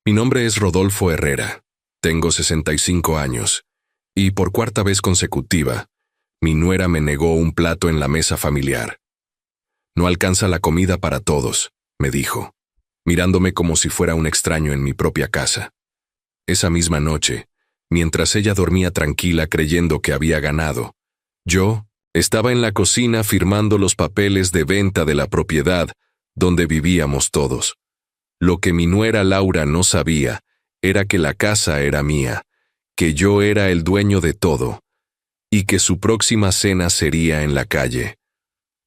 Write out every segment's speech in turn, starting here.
Mi nombre es Rodolfo Herrera. Tengo 65 años. Y por cuarta vez consecutiva, mi nuera me negó un plato en la mesa familiar. No alcanza la comida para todos, me dijo, mirándome como si fuera un extraño en mi propia casa. Esa misma noche, mientras ella dormía tranquila creyendo que había ganado, yo estaba en la cocina firmando los papeles de venta de la propiedad donde vivíamos todos. Lo que mi nuera Laura no sabía era que la casa era mía, que yo era el dueño de todo, y que su próxima cena sería en la calle.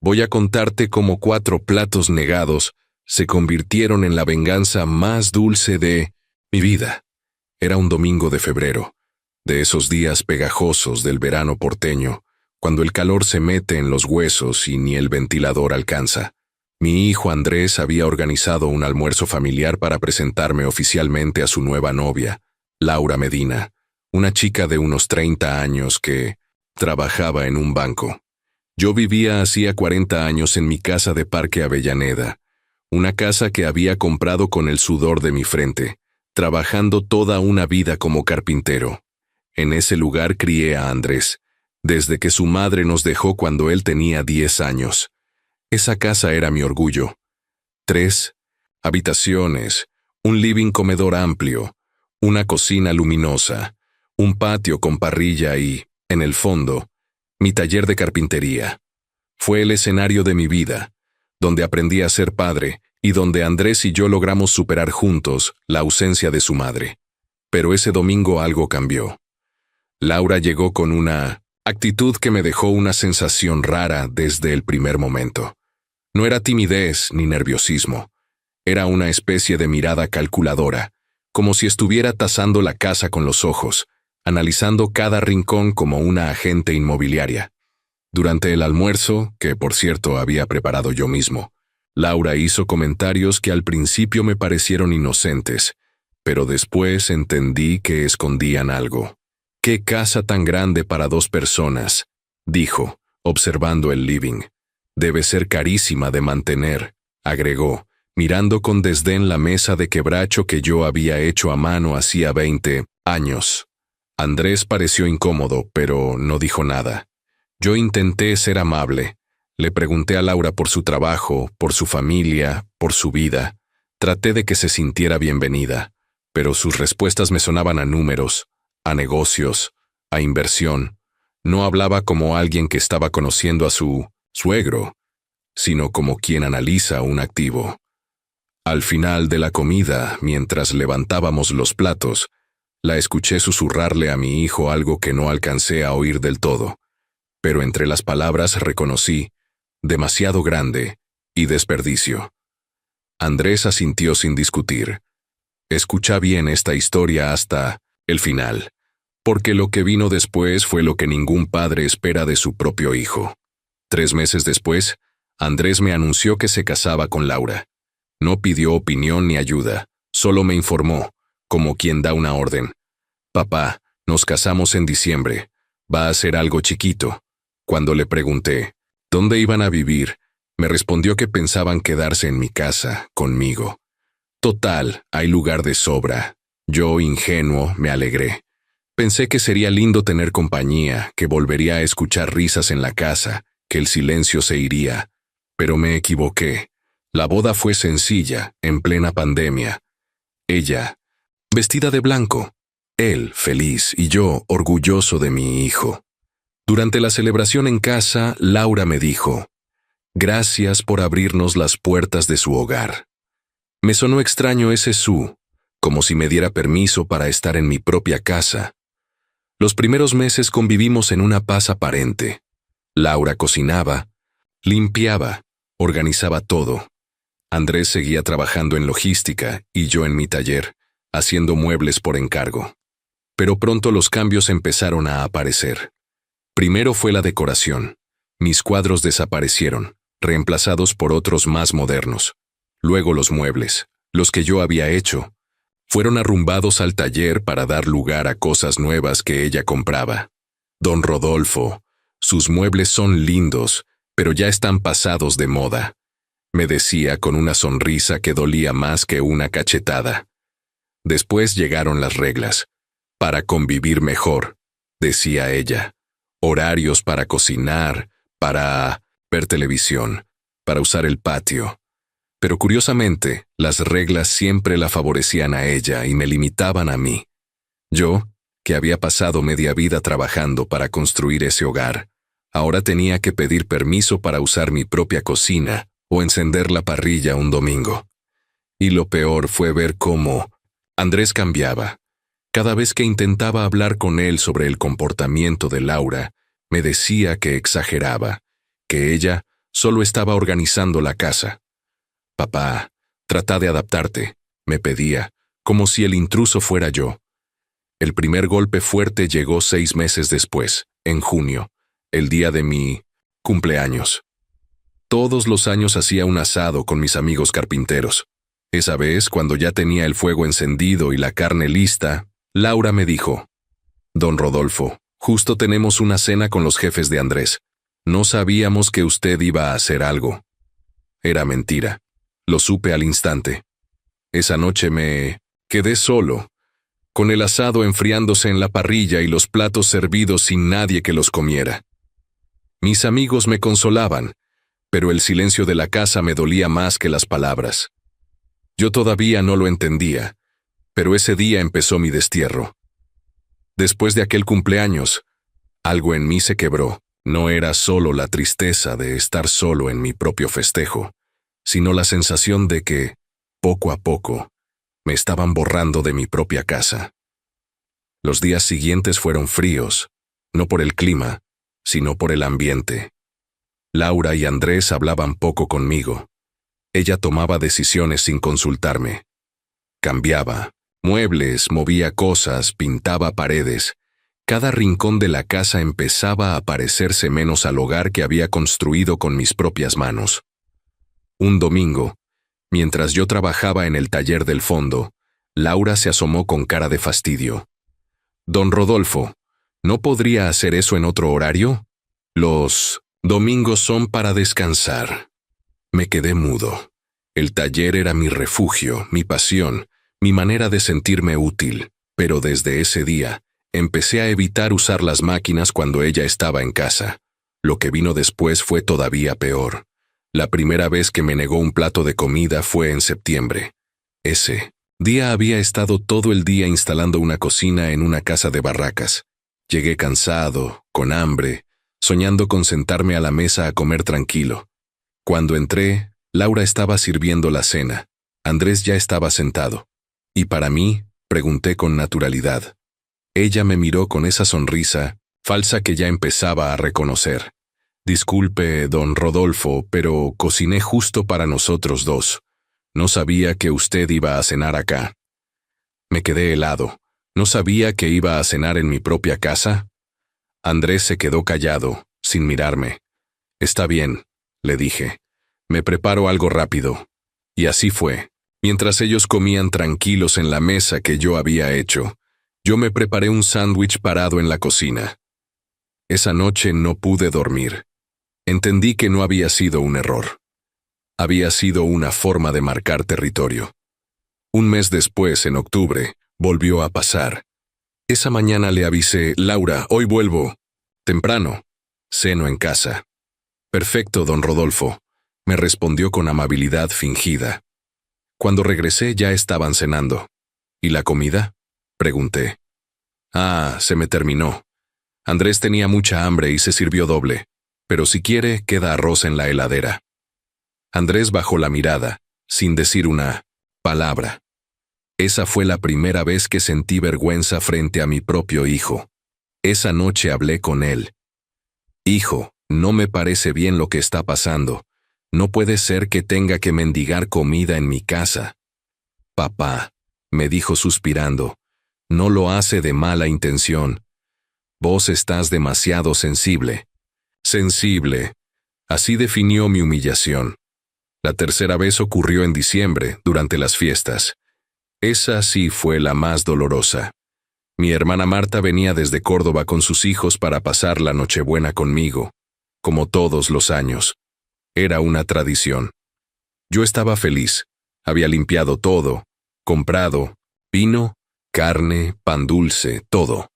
Voy a contarte cómo 4 platos negados se convirtieron en la venganza más dulce de mi vida. Era un domingo de febrero, de esos días pegajosos del verano porteño, cuando el calor se mete en los huesos y ni el ventilador alcanza. Mi hijo Andrés había organizado un almuerzo familiar para presentarme oficialmente a su nueva novia, Laura Medina, una chica de unos 30 años que trabajaba en un banco. Yo vivía hacía 40 años en mi casa de Parque Avellaneda, una casa que había comprado con el sudor de mi frente, trabajando toda una vida como carpintero. En ese lugar crié a Andrés, desde que su madre nos dejó cuando él tenía 10 años. Esa casa era mi orgullo. 3 habitaciones, un living comedor amplio, una cocina luminosa, un patio con parrilla y, en el fondo, mi taller de carpintería. Fue el escenario de mi vida, donde aprendí a ser padre y donde Andrés y yo logramos superar juntos la ausencia de su madre. Pero ese domingo algo cambió. Laura llegó con una actitud que me dejó una sensación rara desde el primer momento. No era timidez ni nerviosismo. Era una especie de mirada calculadora, como si estuviera tasando la casa con los ojos, analizando cada rincón como una agente inmobiliaria. Durante el almuerzo, que por cierto había preparado yo mismo, Laura hizo comentarios que al principio me parecieron inocentes, pero después entendí que escondían algo. «¡Qué casa tan grande para 2 personas!», dijo, observando el living. «Debe ser carísima de mantener», agregó, mirando con desdén la mesa de quebracho que yo había hecho a mano hacía 20 años. Andrés pareció incómodo, pero no dijo nada. Yo intenté ser amable. Le pregunté a Laura por su trabajo, por su familia, por su vida. Traté de que se sintiera bienvenida, pero sus respuestas me sonaban a números, a negocios, a inversión. No hablaba como alguien que estaba conociendo a su suegro, sino como quien analiza un activo. Al final de la comida, mientras levantábamos los platos, la escuché susurrarle a mi hijo algo que no alcancé a oír del todo, pero entre las palabras reconocí demasiado grande y desperdicio. Andrés asintió sin discutir. Escucha bien esta historia hasta el final, porque lo que vino después fue lo que ningún padre espera de su propio hijo. 3 meses después, Andrés me anunció que se casaba con Laura. No pidió opinión ni ayuda, solo me informó, como quien da una orden. «Papá, nos casamos en diciembre. Va a ser algo chiquito». Cuando le pregunté dónde iban a vivir, me respondió que pensaban quedarse en mi casa, conmigo. Total, hay lugar de sobra. Yo, ingenuo, me alegré. Pensé que sería lindo tener compañía, que volvería a escuchar risas en la casa, que el silencio se iría. Pero me equivoqué. La boda fue sencilla, en plena pandemia. Ella, vestida de blanco. Él, feliz, y yo, orgulloso de mi hijo. Durante la celebración en casa, Laura me dijo, «Gracias por abrirnos las puertas de su hogar». Me sonó extraño ese su, como si me diera permiso para estar en mi propia casa. Los primeros meses convivimos en una paz aparente. Laura cocinaba, limpiaba, organizaba todo. Andrés seguía trabajando en logística y yo en mi taller, haciendo muebles por encargo. Pero pronto los cambios empezaron a aparecer. Primero fue la decoración. Mis cuadros desaparecieron, reemplazados por otros más modernos. Luego los muebles, los que yo había hecho, fueron arrumbados al taller para dar lugar a cosas nuevas que ella compraba. «Don Rodolfo, sus muebles son lindos, pero ya están pasados de moda», me decía con una sonrisa que dolía más que una cachetada. Después llegaron las reglas. Para convivir mejor, decía ella. Horarios para cocinar, para ver televisión, para usar el patio. Pero curiosamente, las reglas siempre la favorecían a ella y me limitaban a mí. Yo, que había pasado media vida trabajando para construir ese hogar, ahora tenía que pedir permiso para usar mi propia cocina o encender la parrilla un domingo. Y lo peor fue ver cómo Andrés cambiaba. Cada vez que intentaba hablar con él sobre el comportamiento de Laura, me decía que exageraba, que ella solo estaba organizando la casa. Papá, trata de adaptarte, me pedía, como si el intruso fuera yo. El primer golpe fuerte llegó 6 meses después, en junio, el día de mi cumpleaños. Todos los años hacía un asado con mis amigos carpinteros. Esa vez, cuando ya tenía el fuego encendido y la carne lista, Laura me dijo: «Don Rodolfo, justo tenemos una cena con los jefes de Andrés. No sabíamos que usted iba a hacer algo». Era mentira. Lo supe al instante. Esa noche me quedé solo, con el asado enfriándose en la parrilla y los platos servidos sin nadie que los comiera. Mis amigos me consolaban, pero el silencio de la casa me dolía más que las palabras. Yo todavía no lo entendía, pero ese día empezó mi destierro. Después de aquel cumpleaños, algo en mí se quebró. No era solo la tristeza de estar solo en mi propio festejo, sino la sensación de que, poco a poco, me estaban borrando de mi propia casa. Los días siguientes fueron fríos, no por el clima, sino por el ambiente. Laura y Andrés hablaban poco conmigo. Ella tomaba decisiones sin consultarme. Cambiaba muebles, movía cosas, pintaba paredes. Cada rincón de la casa empezaba a parecerse menos al hogar que había construido con mis propias manos. Un domingo, mientras yo trabajaba en el taller del fondo, Laura se asomó con cara de fastidio. «Don Rodolfo, ¿no podría hacer eso en otro horario? Los domingos son para descansar». Me quedé mudo. El taller era mi refugio, mi pasión, mi manera de sentirme útil, pero desde ese día, empecé a evitar usar las máquinas cuando ella estaba en casa. Lo que vino después fue todavía peor. La primera vez que me negó un plato de comida fue en septiembre. Ese día había estado todo el día instalando una cocina en una casa de barracas. Llegué cansado, con hambre, soñando con sentarme a la mesa a comer tranquilo. Cuando entré, Laura estaba sirviendo la cena. Andrés ya estaba sentado. Y para mí, pregunté con naturalidad. Ella me miró con esa sonrisa falsa que ya empezaba a reconocer. «Disculpe, don Rodolfo, pero cociné justo para nosotros dos. No sabía que usted iba a cenar acá». Me quedé helado. ¿No sabía que iba a cenar en mi propia casa? Andrés se quedó callado, sin mirarme. «Está bien», le dije. «Me preparo algo rápido». Y así fue. Mientras ellos comían tranquilos en la mesa que yo había hecho, yo me preparé un sándwich parado en la cocina. Esa noche no pude dormir. Entendí que no había sido un error. Había sido una forma de marcar territorio. Un mes después, en octubre, volvió a pasar. Esa mañana le avisé: «Laura, hoy vuelvo. Temprano. Ceno en casa». «Perfecto, don Rodolfo», me respondió con amabilidad fingida. Cuando regresé ya estaban cenando. «¿Y la comida?», pregunté. «Ah, se me terminó. Andrés tenía mucha hambre y se sirvió doble, pero si quiere, queda arroz en la heladera». Andrés bajó la mirada, sin decir una palabra. Esa fue la primera vez que sentí vergüenza frente a mi propio hijo. Esa noche hablé con él. «Hijo, no me parece bien lo que está pasando. No puede ser que tenga que mendigar comida en mi casa». «Papá», me dijo suspirando, «no lo hace de mala intención. Vos estás demasiado sensible». «Sensible». Así definió mi humillación. La tercera vez ocurrió en diciembre, durante las fiestas. Esa sí fue la más dolorosa. Mi hermana Marta venía desde Córdoba con sus hijos para pasar la Nochebuena conmigo, como todos los años. Era una tradición. Yo estaba feliz. Había limpiado todo, comprado, Vino, carne, pan dulce, todo.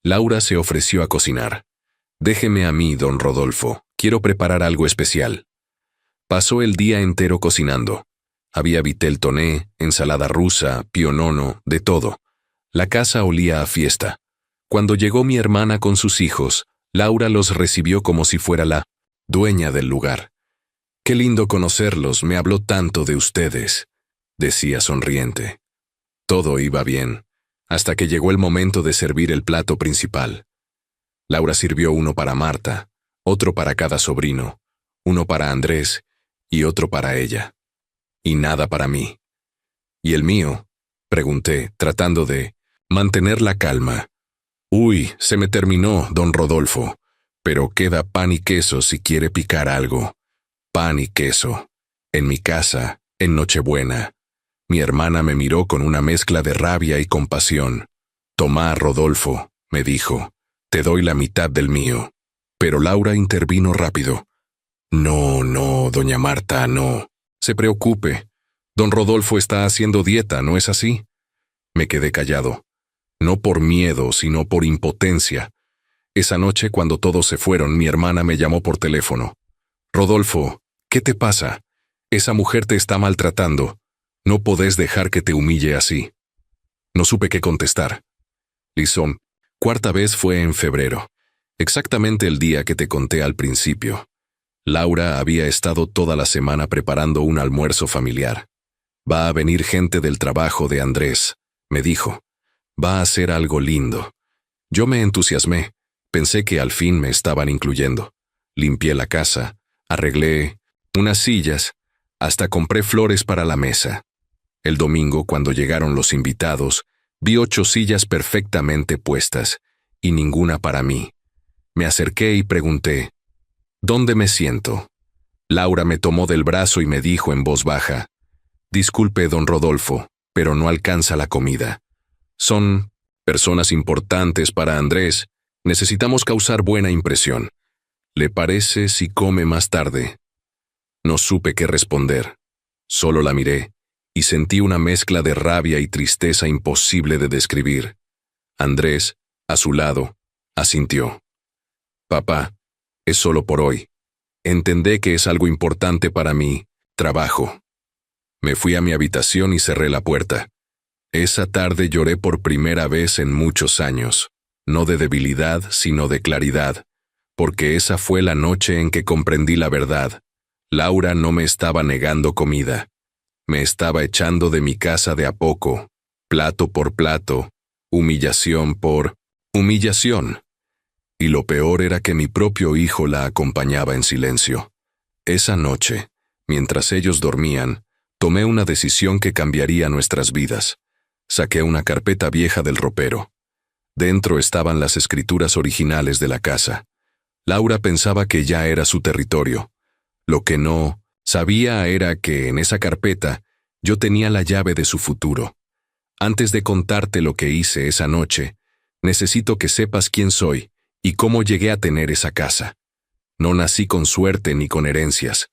Laura se ofreció a cocinar. Déjeme a mí, don Rodolfo, quiero preparar algo especial. Pasó el día entero cocinando. Había vitel toné, ensalada rusa, pionono, de todo. La casa olía a fiesta. Cuando llegó mi hermana con sus hijos, Laura los recibió como si fuera la dueña del lugar. «Qué lindo conocerlos, me habló tanto de ustedes», decía sonriente. Todo iba bien, hasta que llegó el momento de servir el plato principal. Laura sirvió uno para Marta, otro para cada sobrino, uno para Andrés y otro para ella. Y nada para mí. ¿Y el mío?, pregunté, tratando de mantener la calma. «Uy, se me terminó, don Rodolfo, pero queda pan y queso si quiere picar algo. Pan y queso. En mi casa, en Nochebuena». Mi hermana me miró con una mezcla de rabia y compasión. «Tomá, Rodolfo», me dijo, «te doy la mitad del mío». Pero Laura intervino rápido. «No, no, doña Marta, no. Se preocupe. Don Rodolfo está haciendo dieta, ¿no es así?» Me quedé callado. No por miedo, sino por impotencia. Esa noche, cuando todos se fueron, mi hermana me llamó por teléfono. «Rodolfo, ¿qué te pasa? Esa mujer te está maltratando. No podés dejar que te humille así». No supe qué contestar. Lisón, cuarta vez fue en febrero, exactamente el día que te conté al principio. Laura había estado toda la semana preparando un almuerzo familiar. «Va a venir gente del trabajo de Andrés», me dijo. «Va a ser algo lindo». Yo me entusiasmé. Pensé que al fin me estaban incluyendo. Limpié la casa, arreglé unas sillas, hasta compré flores para la mesa. El domingo, cuando llegaron los invitados, vi 8 sillas perfectamente puestas, y ninguna para mí. Me acerqué y pregunté, «¿Dónde me siento?». Laura me tomó del brazo y me dijo en voz baja, «Disculpe, don Rodolfo, pero no alcanza la comida. Son personas importantes para Andrés. Necesitamos causar buena impresión. ¿Le parece si come más tarde?». No supe qué responder. Solo la miré, y sentí una mezcla de rabia y tristeza imposible de describir. Andrés, a su lado, asintió. «Papá, es solo por hoy. Entendé que es algo importante para mí, trabajo». Me fui a mi habitación y cerré la puerta. Esa tarde lloré por primera vez en muchos años, no de debilidad, sino de claridad, porque esa fue la noche en que comprendí la verdad. Laura no me estaba negando comida. Me estaba echando de mi casa de a poco, plato por plato, humillación por humillación. Y lo peor era que mi propio hijo la acompañaba en silencio. Esa noche, mientras ellos dormían, tomé una decisión que cambiaría nuestras vidas. Saqué una carpeta vieja del ropero. Dentro estaban las escrituras originales de la casa. Laura pensaba que ya era su territorio. Lo que no sabía era que en esa carpeta yo tenía la llave de su futuro. Antes de contarte lo que hice esa noche, necesito que sepas quién soy y cómo llegué a tener esa casa. No nací con suerte ni con herencias.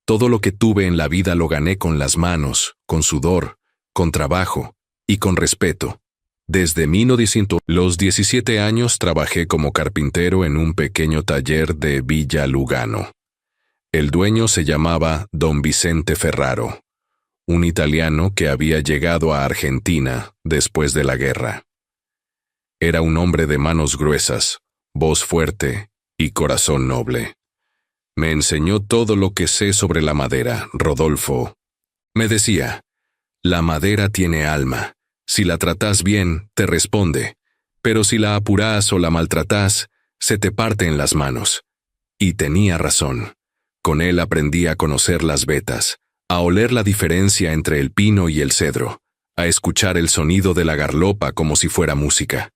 Todo lo que tuve en la vida lo gané con las manos, con sudor, con trabajo y con respeto. Desde 1917 años trabajé como carpintero en un pequeño taller de Villa Lugano. El dueño se llamaba Don Vicente Ferraro, un italiano que había llegado a Argentina después de la guerra. Era un hombre de manos gruesas, voz fuerte y corazón noble. Me enseñó todo lo que sé sobre la madera, Rodolfo. Me decía, «La madera tiene alma. Si la tratás bien, te responde. Pero si la apurás o la maltratás, se te parte en las manos». Y tenía razón. Con él aprendí a conocer las vetas, a oler la diferencia entre el pino y el cedro, a escuchar el sonido de la garlopa como si fuera música.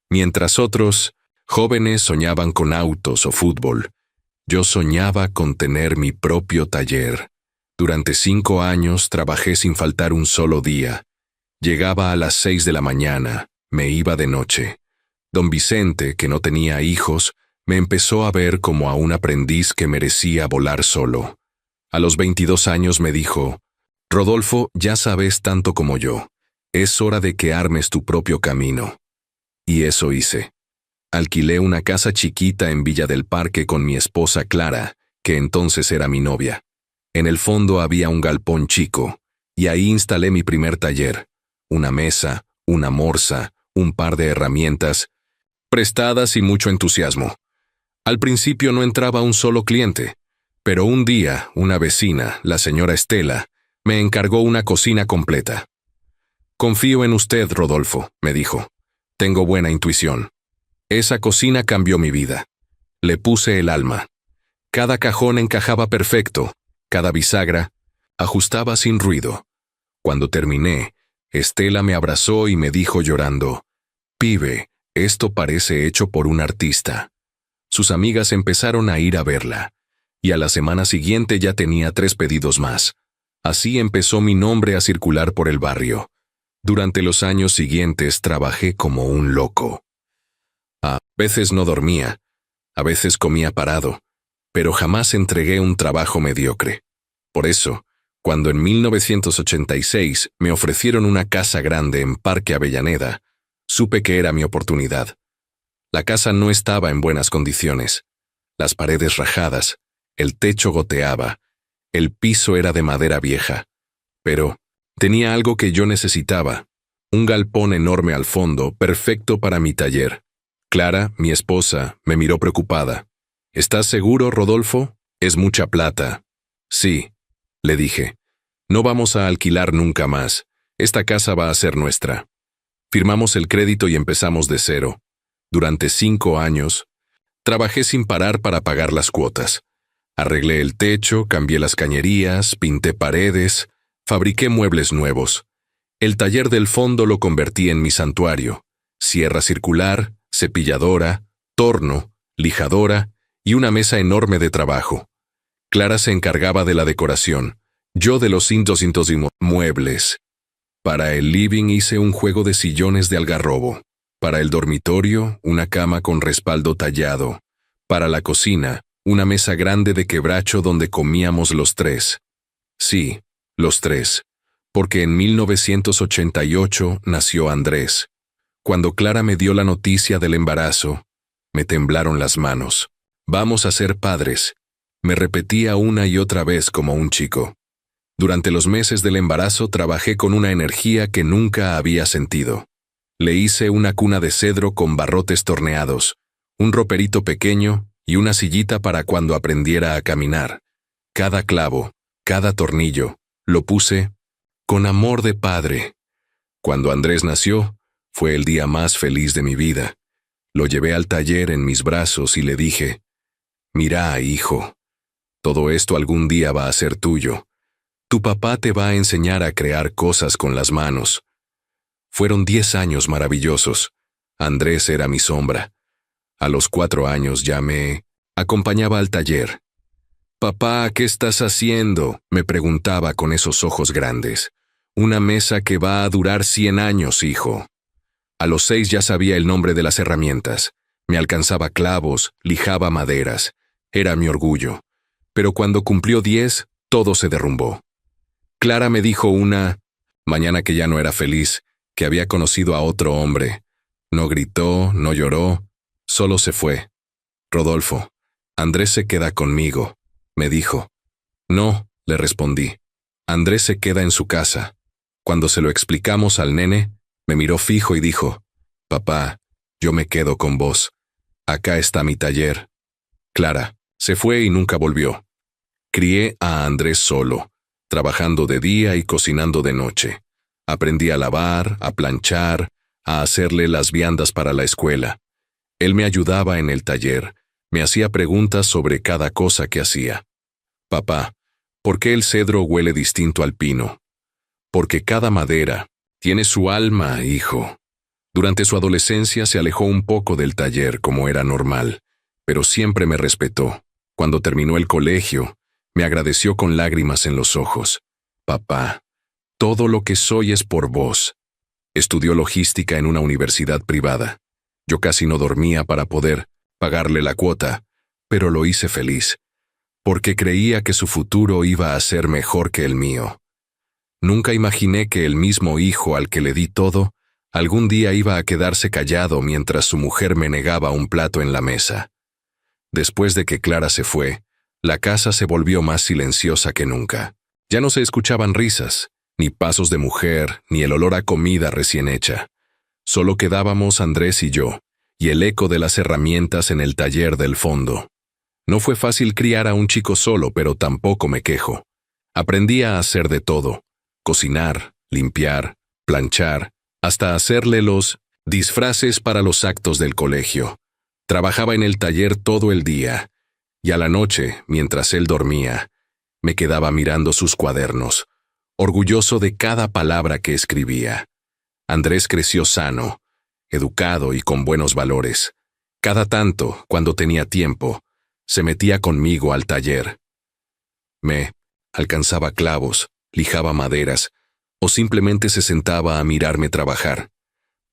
Mientras otros, jóvenes, soñaban con autos o fútbol, yo soñaba con tener mi propio taller. Durante 5 años trabajé sin faltar un solo día. Llegaba a las 6 de la mañana, me iba de noche. Don Vicente, que no tenía hijos, me empezó a ver como a un aprendiz que merecía volar solo. A los 22 años me dijo, «Rodolfo, ya sabes tanto como yo. Es hora de que armes tu propio camino. Y eso hice. Alquilé una casa chiquita en Villa del Parque con mi esposa Clara, que entonces era mi novia. En el fondo había un galpón chico, y ahí instalé mi primer taller. Una mesa, una morsa, un par de herramientas, prestadas y mucho entusiasmo. Al principio no entraba un solo cliente, pero un día una vecina, la señora Estela, me encargó una cocina completa. «Confío en usted, Rodolfo», me dijo. «Tengo buena intuición». Esa cocina cambió mi vida. Le puse el alma. Cada cajón encajaba perfecto, cada bisagra ajustaba sin ruido. Cuando terminé, Estela me abrazó y me dijo llorando: «Pibe, esto parece hecho por un artista». Sus amigas empezaron a ir a verla, y a la semana siguiente ya tenía 3 pedidos más. Así empezó mi nombre a circular por el barrio. Durante los años siguientes trabajé como un loco. A veces no dormía, a veces comía parado, pero jamás entregué un trabajo mediocre. Por eso, cuando en 1986 me ofrecieron una casa grande en Parque Avellaneda, supe que era mi oportunidad. La casa no estaba en buenas condiciones. Las paredes rajadas, el techo goteaba, el piso era de madera vieja. Pero tenía algo que yo necesitaba, un galpón enorme al fondo, perfecto para mi taller. Clara, mi esposa, me miró preocupada. «¿Estás seguro, Rodolfo? Es mucha plata». «Sí», le dije. «No vamos a alquilar nunca más. Esta casa va a ser nuestra». Firmamos el crédito y empezamos de cero. Durante 5 años, trabajé sin parar para pagar las cuotas. Arreglé el techo, cambié las cañerías, pinté paredes, fabriqué muebles nuevos. El taller del fondo lo convertí en mi santuario. Sierra circular, cepilladora, torno, lijadora y una mesa enorme de trabajo. Clara se encargaba de la decoración, yo de los cintos y muebles. Para el living hice un juego de sillones de algarrobo. Para el dormitorio, una cama con respaldo tallado. Para la cocina, una mesa grande de quebracho donde comíamos los 3. Sí, los 3, porque en 1988 nació Andrés. Cuando Clara me dio la noticia del embarazo, me temblaron las manos. «Vamos a ser padres», me repetía una y otra vez como un chico. Durante los meses del embarazo trabajé con una energía que nunca había sentido. Le hice una cuna de cedro con barrotes torneados, un roperito pequeño y una sillita para cuando aprendiera a caminar. Cada clavo, cada tornillo, lo puse con amor de padre. Cuando Andrés nació, fue el día más feliz de mi vida. Lo llevé al taller en mis brazos y le dije: «Mira, hijo, todo esto algún día va a ser tuyo. Tu papá te va a enseñar a crear cosas con las manos». Fueron 10 años maravillosos. Andrés era mi sombra. A los 4 años ya me acompañaba al taller. «Papá, ¿qué estás haciendo?», me preguntaba con esos ojos grandes. «Una mesa que va a durar 100 años, hijo». A los 6 ya sabía el nombre de las herramientas. Me alcanzaba clavos, lijaba maderas. Era mi orgullo. Pero cuando cumplió 10, todo se derrumbó. Clara me dijo una mañana que ya no era feliz, que había conocido a otro hombre. No gritó, no lloró, solo se fue. «Rodolfo, Andrés se queda conmigo», me dijo. «No», le respondí. «Andrés se queda en su casa». Cuando se lo explicamos al nene, me miró fijo y dijo: «Papá, yo me quedo con vos. Acá está mi taller». Clara se fue y nunca volvió. Crié a Andrés solo, trabajando de día y cocinando de noche. Aprendí a lavar, a planchar, a hacerle las viandas para la escuela. Él me ayudaba en el taller, me hacía preguntas sobre cada cosa que hacía. «Papá, ¿por qué el cedro huele distinto al pino?». «Porque cada madera tiene su alma, hijo». Durante su adolescencia se alejó un poco del taller como era normal, pero siempre me respetó. Cuando terminó el colegio, me agradeció con lágrimas en los ojos. «Papá, todo lo que soy es por vos». Estudió logística en una universidad privada. Yo casi no dormía para poder pagarle la cuota, pero lo hice feliz, porque creía que su futuro iba a ser mejor que el mío. Nunca imaginé que el mismo hijo al que le di todo, algún día iba a quedarse callado mientras su mujer me negaba un plato en la mesa. Después de que Clara se fue, la casa se volvió más silenciosa que nunca. Ya no se escuchaban risas, ni pasos de mujer, ni el olor a comida recién hecha. Solo quedábamos Andrés y yo, y el eco de las herramientas en el taller del fondo. No fue fácil criar a un chico solo, pero tampoco me quejo. Aprendí a hacer de todo: cocinar, limpiar, planchar, hasta hacerle los disfraces para los actos del colegio. Trabajaba en el taller todo el día, y a la noche, mientras él dormía, me quedaba mirando sus cuadernos, orgulloso de cada palabra que escribía. Andrés creció sano, educado y con buenos valores. Cada tanto, cuando tenía tiempo, se metía conmigo al taller. Me alcanzaba clavos, lijaba maderas, o simplemente se sentaba a mirarme trabajar.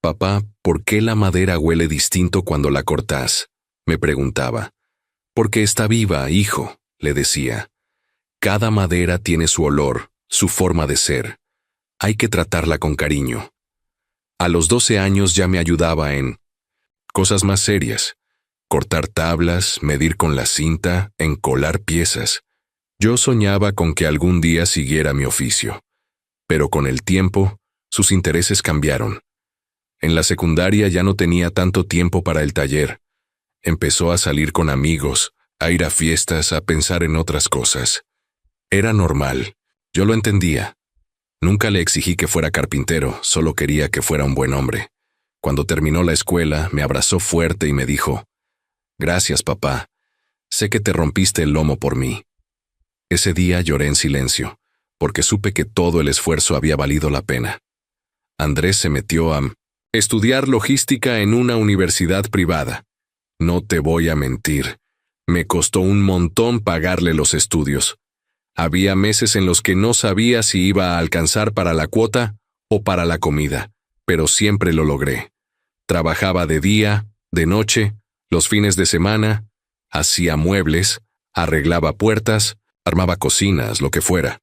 «Papá, ¿por qué la madera huele distinto cuando la cortás?», me preguntaba. «Porque está viva, hijo», le decía. «Cada madera tiene su olor, su forma de ser. Hay que tratarla con cariño». A los 12 años ya me ayudaba en cosas más serias: cortar tablas, medir con la cinta, encolar piezas. Yo soñaba con que algún día siguiera mi oficio. Pero con el tiempo, sus intereses cambiaron. En la secundaria ya no tenía tanto tiempo para el taller. Empezó a salir con amigos, a ir a fiestas, a pensar en otras cosas. Era normal. Yo lo entendía. Nunca le exigí que fuera carpintero, solo quería que fuera un buen hombre. Cuando terminó la escuela, me abrazó fuerte y me dijo: «Gracias, papá. Sé que te rompiste el lomo por mí». Ese día lloré en silencio, porque supe que todo el esfuerzo había valido la pena. Andrés se metió a estudiar logística en una universidad privada. No te voy a mentir, me costó un montón pagarle los estudios. Había meses en los que no sabía si iba a alcanzar para la cuota o para la comida, pero siempre lo logré. Trabajaba de día, de noche, los fines de semana, hacía muebles, arreglaba puertas, armaba cocinas, lo que fuera.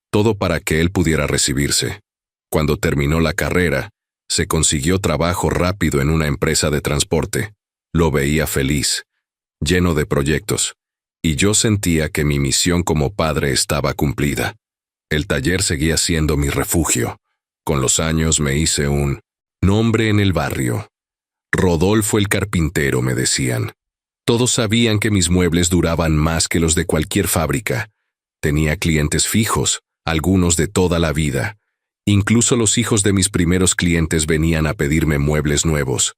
Todo para que él pudiera recibirse. Cuando terminó la carrera, se consiguió trabajo rápido en una empresa de transporte. Lo veía feliz, lleno de proyectos, y yo sentía que mi misión como padre estaba cumplida. El taller seguía siendo mi refugio. Con los años me hice un nombre en el barrio. Rodolfo el carpintero, me decían. Todos sabían que mis muebles duraban más que los de cualquier fábrica. Tenía clientes fijos, algunos de toda la vida. Incluso los hijos de mis primeros clientes venían a pedirme muebles nuevos.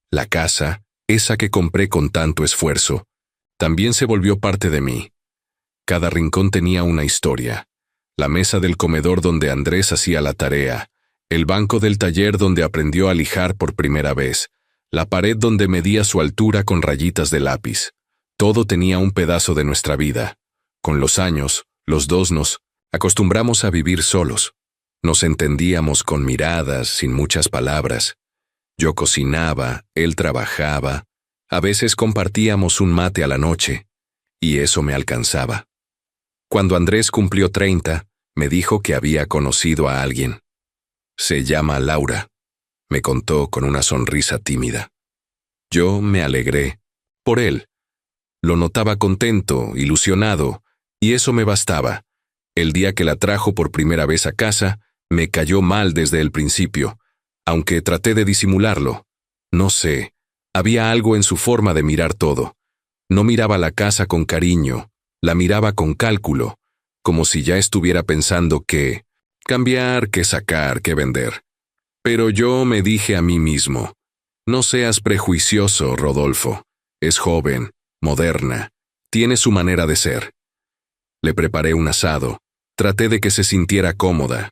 La casa, esa que compré con tanto esfuerzo, también se volvió parte de mí. Cada rincón tenía una historia. La mesa del comedor donde Andrés hacía la tarea, el banco del taller donde aprendió a lijar por primera vez, la pared donde medía su altura con rayitas de lápiz. Todo tenía un pedazo de nuestra vida. Con los años, los dos nos acostumbramos a vivir solos. Nos entendíamos con miradas, sin muchas palabras. Yo cocinaba, él trabajaba. A veces compartíamos un mate a la noche, y eso me alcanzaba. Cuando Andrés cumplió 30, me dijo que había conocido a alguien. Se llama Laura, me contó con una sonrisa tímida. Yo me alegré por él. Lo notaba contento, ilusionado, y eso me bastaba. El día que la trajo por primera vez a casa, me cayó mal desde el principio, aunque traté de disimularlo. No sé, había algo en su forma de mirar todo. No miraba la casa con cariño, la miraba con cálculo, como si ya estuviera pensando qué cambiar, qué sacar, qué vender. Pero yo me dije a mí mismo: no seas prejuicioso, Rodolfo. Es joven, moderna, tiene su manera de ser. Le preparé un asado, traté de que se sintiera cómoda.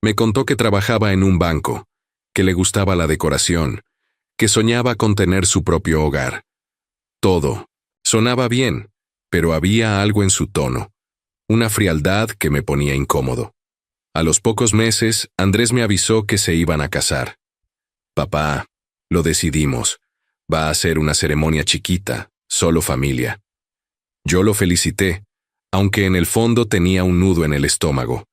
Me contó que trabajaba en un banco, que le gustaba la decoración, que soñaba con tener su propio hogar. Todo sonaba bien, pero había algo en su tono, una frialdad que me ponía incómodo. A los pocos meses, Andrés me avisó que se iban a casar. Papá, lo decidimos. Va a ser una ceremonia chiquita, solo familia. Yo lo felicité, aunque en el fondo tenía un nudo en el estómago.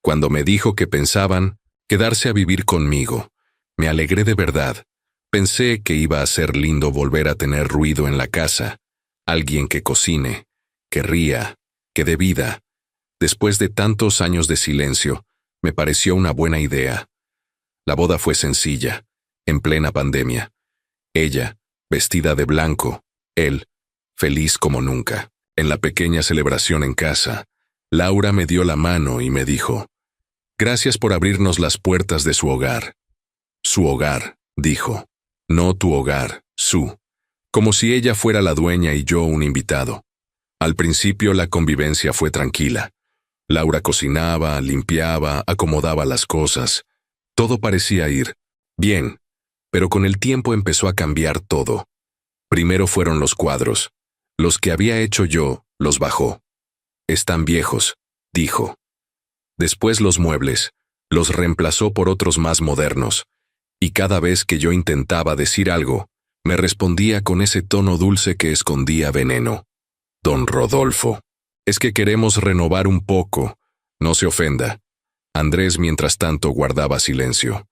Cuando me dijo que pensaban quedarse a vivir conmigo, me alegré de verdad. Pensé que iba a ser lindo volver a tener ruido en la casa, alguien que cocine, que ría, que dé vida. Después de tantos años de silencio, me pareció una buena idea. La boda fue sencilla, en plena pandemia. Ella, vestida de blanco, él, feliz como nunca. En la pequeña celebración en casa, Laura me dio la mano y me dijo: «Gracias por abrirnos las puertas de su hogar». Su hogar, dijo. No tu hogar, su. Como si ella fuera la dueña y yo un invitado. Al principio la convivencia fue tranquila. Laura cocinaba, limpiaba, acomodaba las cosas. Todo parecía ir bien, pero con el tiempo empezó a cambiar todo. Primero fueron los cuadros. Los que había hecho yo, los bajó. «Están viejos», dijo. Después los muebles. Los reemplazó por otros más modernos. Y cada vez que yo intentaba decir algo, me respondía con ese tono dulce que escondía veneno. «Don Rodolfo, es que queremos renovar un poco. No se ofenda». Andrés, mientras tanto, guardaba silencio.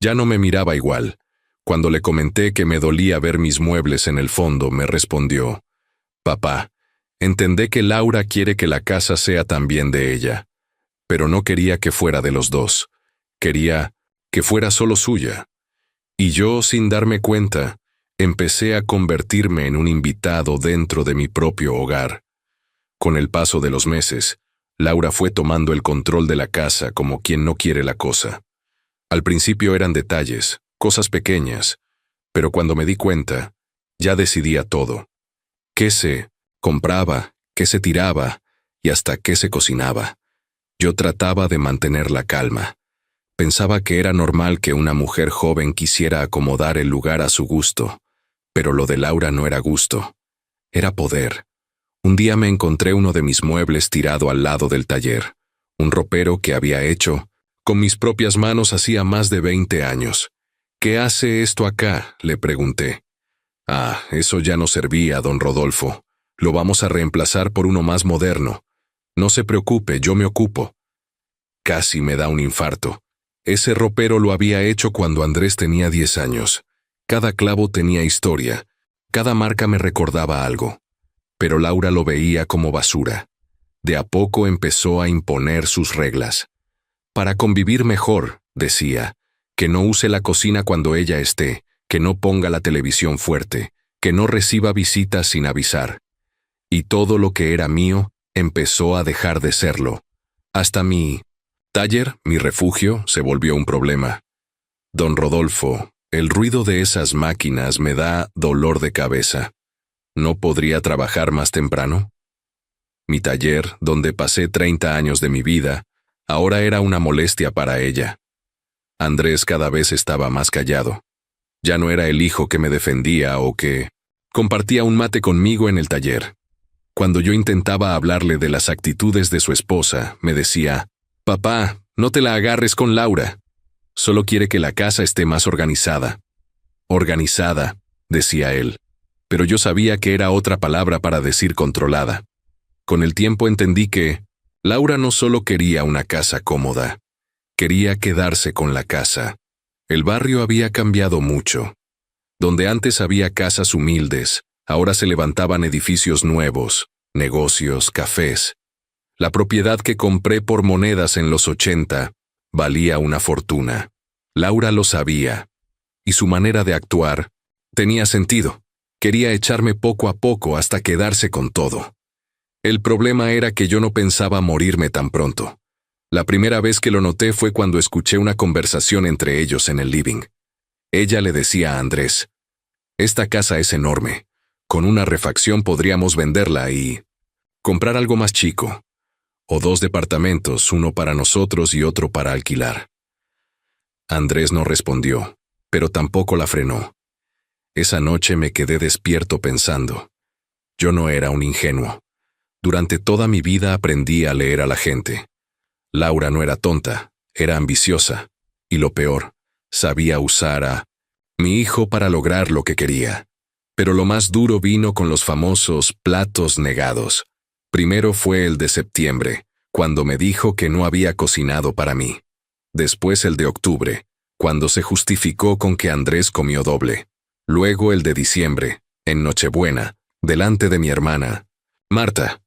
Ya no me miraba igual. Cuando le comenté que me dolía ver mis muebles en el fondo, me respondió: «Papá, entendé que Laura quiere que la casa sea también de ella. Pero no quería que fuera de los dos. Quería que fuera solo suya». Y yo, sin darme cuenta, empecé a convertirme en un invitado dentro de mi propio hogar. Con el paso de los meses, Laura fue tomando el control de la casa como quien no quiere la cosa. Al principio eran detalles, cosas pequeñas, pero cuando me di cuenta, ya decidía todo. Qué se compraba, qué se tiraba y hasta qué se cocinaba. Yo trataba de mantener la calma. Pensaba que era normal que una mujer joven quisiera acomodar el lugar a su gusto, pero lo de Laura no era gusto, era poder. Un día me encontré uno de mis muebles tirado al lado del taller, un ropero que había hecho con mis propias manos hacía más de 20 años. «¿Qué hace esto acá?», le pregunté. «Ah, eso ya no servía, don Rodolfo. Lo vamos a reemplazar por uno más moderno. No se preocupe, yo me ocupo». Casi me da un infarto. Ese ropero lo había hecho cuando Andrés tenía 10 años. Cada clavo tenía historia. Cada marca me recordaba algo. Pero Laura lo veía como basura. De a poco empezó a imponer sus reglas. «Para convivir mejor», decía, «que no use la cocina cuando ella esté, que no ponga la televisión fuerte, que no reciba visitas sin avisar». Y todo lo que era mío empezó a dejar de serlo. Hasta mi taller, mi refugio, se volvió un problema. «Don Rodolfo, el ruido de esas máquinas me da dolor de cabeza. ¿No podría trabajar más temprano?». Mi taller, donde pasé 30 años de mi vida, ahora era una molestia para ella. Andrés cada vez estaba más callado. Ya no era el hijo que me defendía o que compartía un mate conmigo en el taller. Cuando yo intentaba hablarle de las actitudes de su esposa, me decía: «Papá, no te la agarres con Laura. Solo quiere que la casa esté más organizada». «Organizada», decía él, pero yo sabía que era otra palabra para decir controlada. Con el tiempo entendí que Laura no solo quería una casa cómoda, quería quedarse con la casa. El barrio había cambiado mucho. Donde antes había casas humildes, ahora se levantaban edificios nuevos, negocios, cafés. La propiedad que compré por monedas en los 80 valía una fortuna. Laura lo sabía, y su manera de actuar tenía sentido. Quería echarme poco a poco hasta quedarse con todo. El problema era que yo no pensaba morirme tan pronto. La primera vez que lo noté fue cuando escuché una conversación entre ellos en el living. Ella le decía a Andrés: «Esta casa es enorme. Con una refacción podríamos venderla y comprar algo más chico. O 2 departamentos, uno para nosotros y otro para alquilar». Andrés no respondió, pero tampoco la frenó. Esa noche me quedé despierto pensando. Yo no era un ingenuo. Durante toda mi vida aprendí a leer a la gente. Laura no era tonta, era ambiciosa. Y lo peor, sabía usar a mi hijo para lograr lo que quería. Pero lo más duro vino con los famosos platos negados. Primero fue el de septiembre, cuando me dijo que no había cocinado para mí. Después el de octubre, cuando se justificó con que Andrés comió doble. Luego el de diciembre, en Nochebuena, delante de mi hermana, Marta.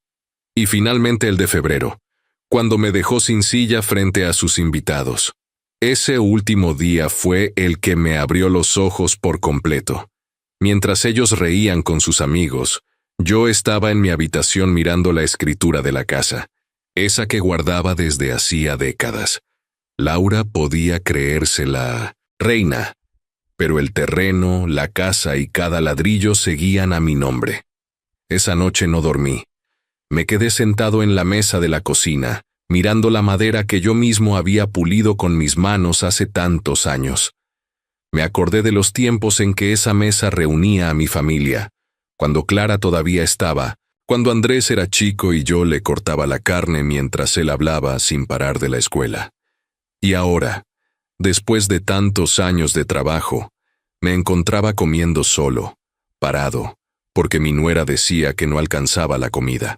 Y finalmente el de febrero, cuando me dejó sin silla frente a sus invitados. Ese último día fue el que me abrió los ojos por completo. Mientras ellos reían con sus amigos, yo estaba en mi habitación mirando la escritura de la casa, esa que guardaba desde hacía décadas. Laura podía creerse la reina, pero el terreno, la casa y cada ladrillo seguían a mi nombre. Esa noche no dormí. Me quedé sentado en la mesa de la cocina, mirando la madera que yo mismo había pulido con mis manos hace tantos años. Me acordé de los tiempos en que esa mesa reunía a mi familia, cuando Clara todavía estaba, cuando Andrés era chico y yo le cortaba la carne mientras él hablaba sin parar de la escuela. Y ahora, después de tantos años de trabajo, me encontraba comiendo solo, parado, porque mi nuera decía que no alcanzaba la comida.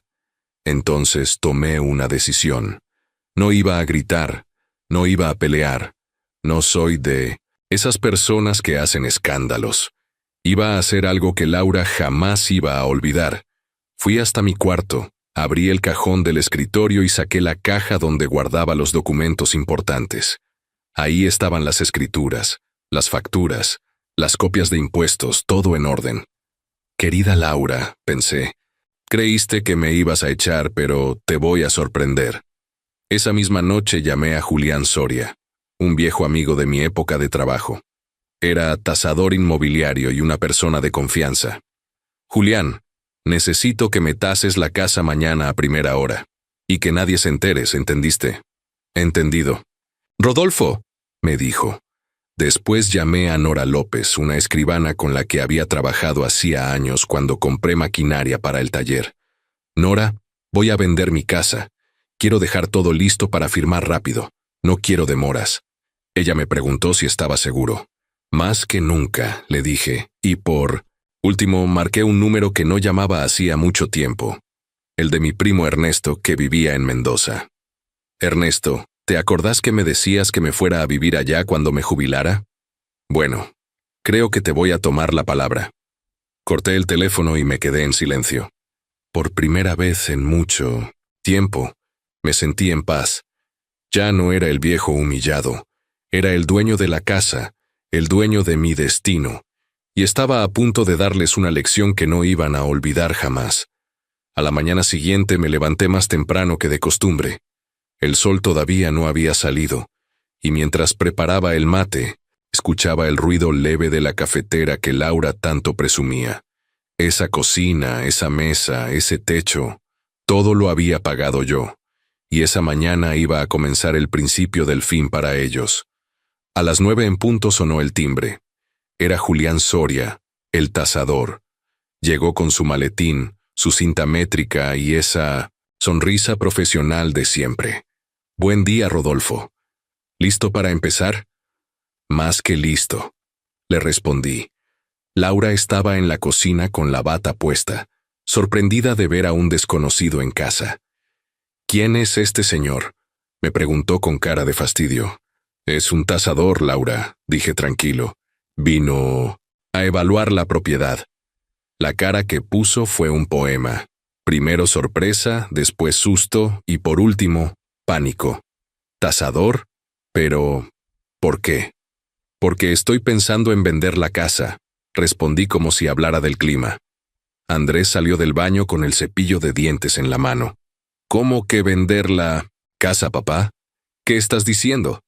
Entonces tomé una decisión. No iba a gritar, no iba a pelear. No soy de esas personas que hacen escándalos. Iba a hacer algo que Laura jamás iba a olvidar. Fui hasta mi cuarto, abrí el cajón del escritorio y saqué la caja donde guardaba los documentos importantes. Ahí estaban las escrituras, las facturas, las copias de impuestos, todo en orden. Querida Laura, pensé, creíste que me ibas a echar, pero te voy a sorprender. Esa misma noche llamé a Julián Soria, un viejo amigo de mi época de trabajo. Era tasador inmobiliario y una persona de confianza. Julián, necesito que me tases la casa mañana a primera hora. Y que nadie se entere, ¿entendiste? Entendido. Rodolfo, me dijo. Después llamé a Nora López, una escribana con la que había trabajado hacía años cuando compré maquinaria para el taller. Nora, voy a vender mi casa. Quiero dejar todo listo para firmar rápido. No quiero demoras. Ella me preguntó si estaba seguro. Más que nunca, le dije, y por último marqué un número que no llamaba hacía mucho tiempo. El de mi primo Ernesto, que vivía en Mendoza. Ernesto, ¿te acordás que me decías que me fuera a vivir allá cuando me jubilara? Bueno, creo que te voy a tomar la palabra. Corté el teléfono y me quedé en silencio. Por primera vez en mucho tiempo, me sentí en paz. Ya no era el viejo humillado, era el dueño de la casa, el dueño de mi destino, y estaba a punto de darles una lección que no iban a olvidar jamás. A la mañana siguiente me levanté más temprano que de costumbre. El sol todavía no había salido, y mientras preparaba el mate, escuchaba el ruido leve de la cafetera que Laura tanto presumía. Esa cocina, esa mesa, ese techo, todo lo había pagado yo, y esa mañana iba a comenzar el principio del fin para ellos. A las 9 en punto sonó el timbre. Era Julián Soria, el tasador. Llegó con su maletín, su cinta métrica y esa sonrisa profesional de siempre. Buen día, Rodolfo. ¿Listo para empezar? Más que listo, le respondí. Laura estaba en la cocina con la bata puesta, sorprendida de ver a un desconocido en casa. ¿Quién es este señor?, me preguntó con cara de fastidio. Es un tasador, Laura, dije tranquilo. Vino a evaluar la propiedad. La cara que puso fue un poema. Primero sorpresa, después susto y por último, pánico. ¿Tasador? Pero, ¿por qué? Porque estoy pensando en vender la casa, respondí como si hablara del clima. Andrés salió del baño con el cepillo de dientes en la mano. ¿Cómo que vender la casa, papá? ¿Qué estás diciendo?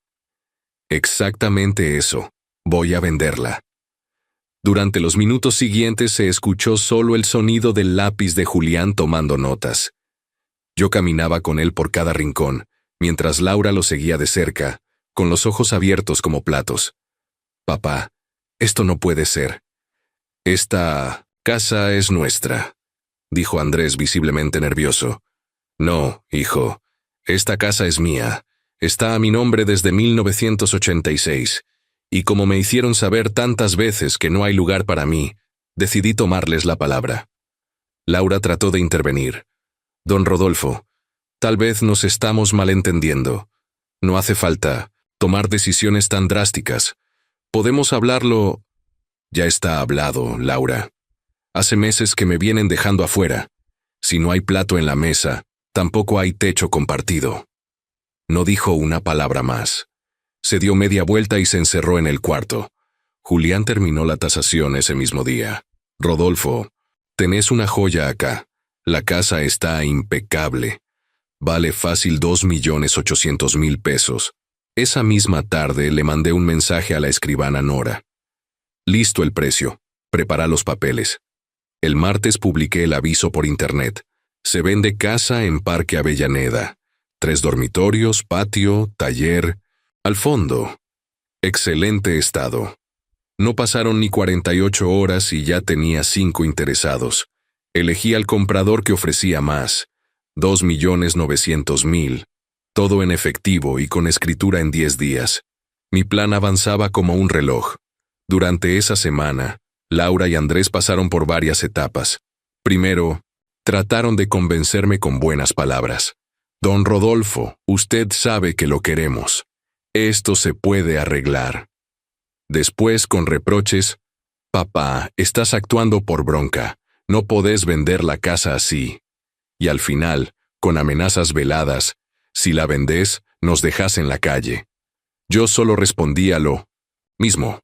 Exactamente eso. Voy a venderla. Durante los minutos siguientes se escuchó solo el sonido del lápiz de Julián tomando notas. Yo caminaba con él por cada rincón, mientras Laura lo seguía de cerca, con los ojos abiertos como platos. Papá, esto no puede ser. Esta casa es nuestra, dijo Andrés visiblemente nervioso. No, hijo, esta casa es mía. Está a mi nombre desde 1986, y como me hicieron saber tantas veces que no hay lugar para mí, decidí tomarles la palabra. Laura trató de intervenir. Don Rodolfo, Tal vez nos estamos malentendiendo. No hace falta tomar decisiones tan drásticas. Podemos hablarlo. Ya está hablado, Laura. Hace meses que me vienen dejando afuera. Si no hay plato en la mesa, tampoco hay techo compartido. No dijo una palabra más. Se dio media vuelta y se encerró en el cuarto. Julián terminó la tasación ese mismo día. Rodolfo, tenés una joya acá. La casa está impecable. Vale fácil 2.800.000 pesos. Esa misma tarde le mandé un mensaje a la escribana Nora. Listo el precio. Prepara los papeles. El martes publiqué el aviso por internet. Se vende casa en Parque Avellaneda. 3 dormitorios, patio, taller. Al fondo. Excelente estado. No pasaron ni 48 horas y ya tenía 5 interesados. Elegí al comprador que ofrecía más. 2.900.000. Todo en efectivo y con escritura en 10 días. Mi plan avanzaba como un reloj. Durante esa semana, Laura y Andrés pasaron por varias etapas. Primero, trataron de convencerme con buenas palabras. Don Rodolfo, usted sabe que lo queremos. Esto se puede arreglar. Después, con reproches, papá, estás actuando por bronca. No podés vender la casa así. Y al final, con amenazas veladas, si la vendés, nos dejás en la calle. Yo solo respondía lo mismo.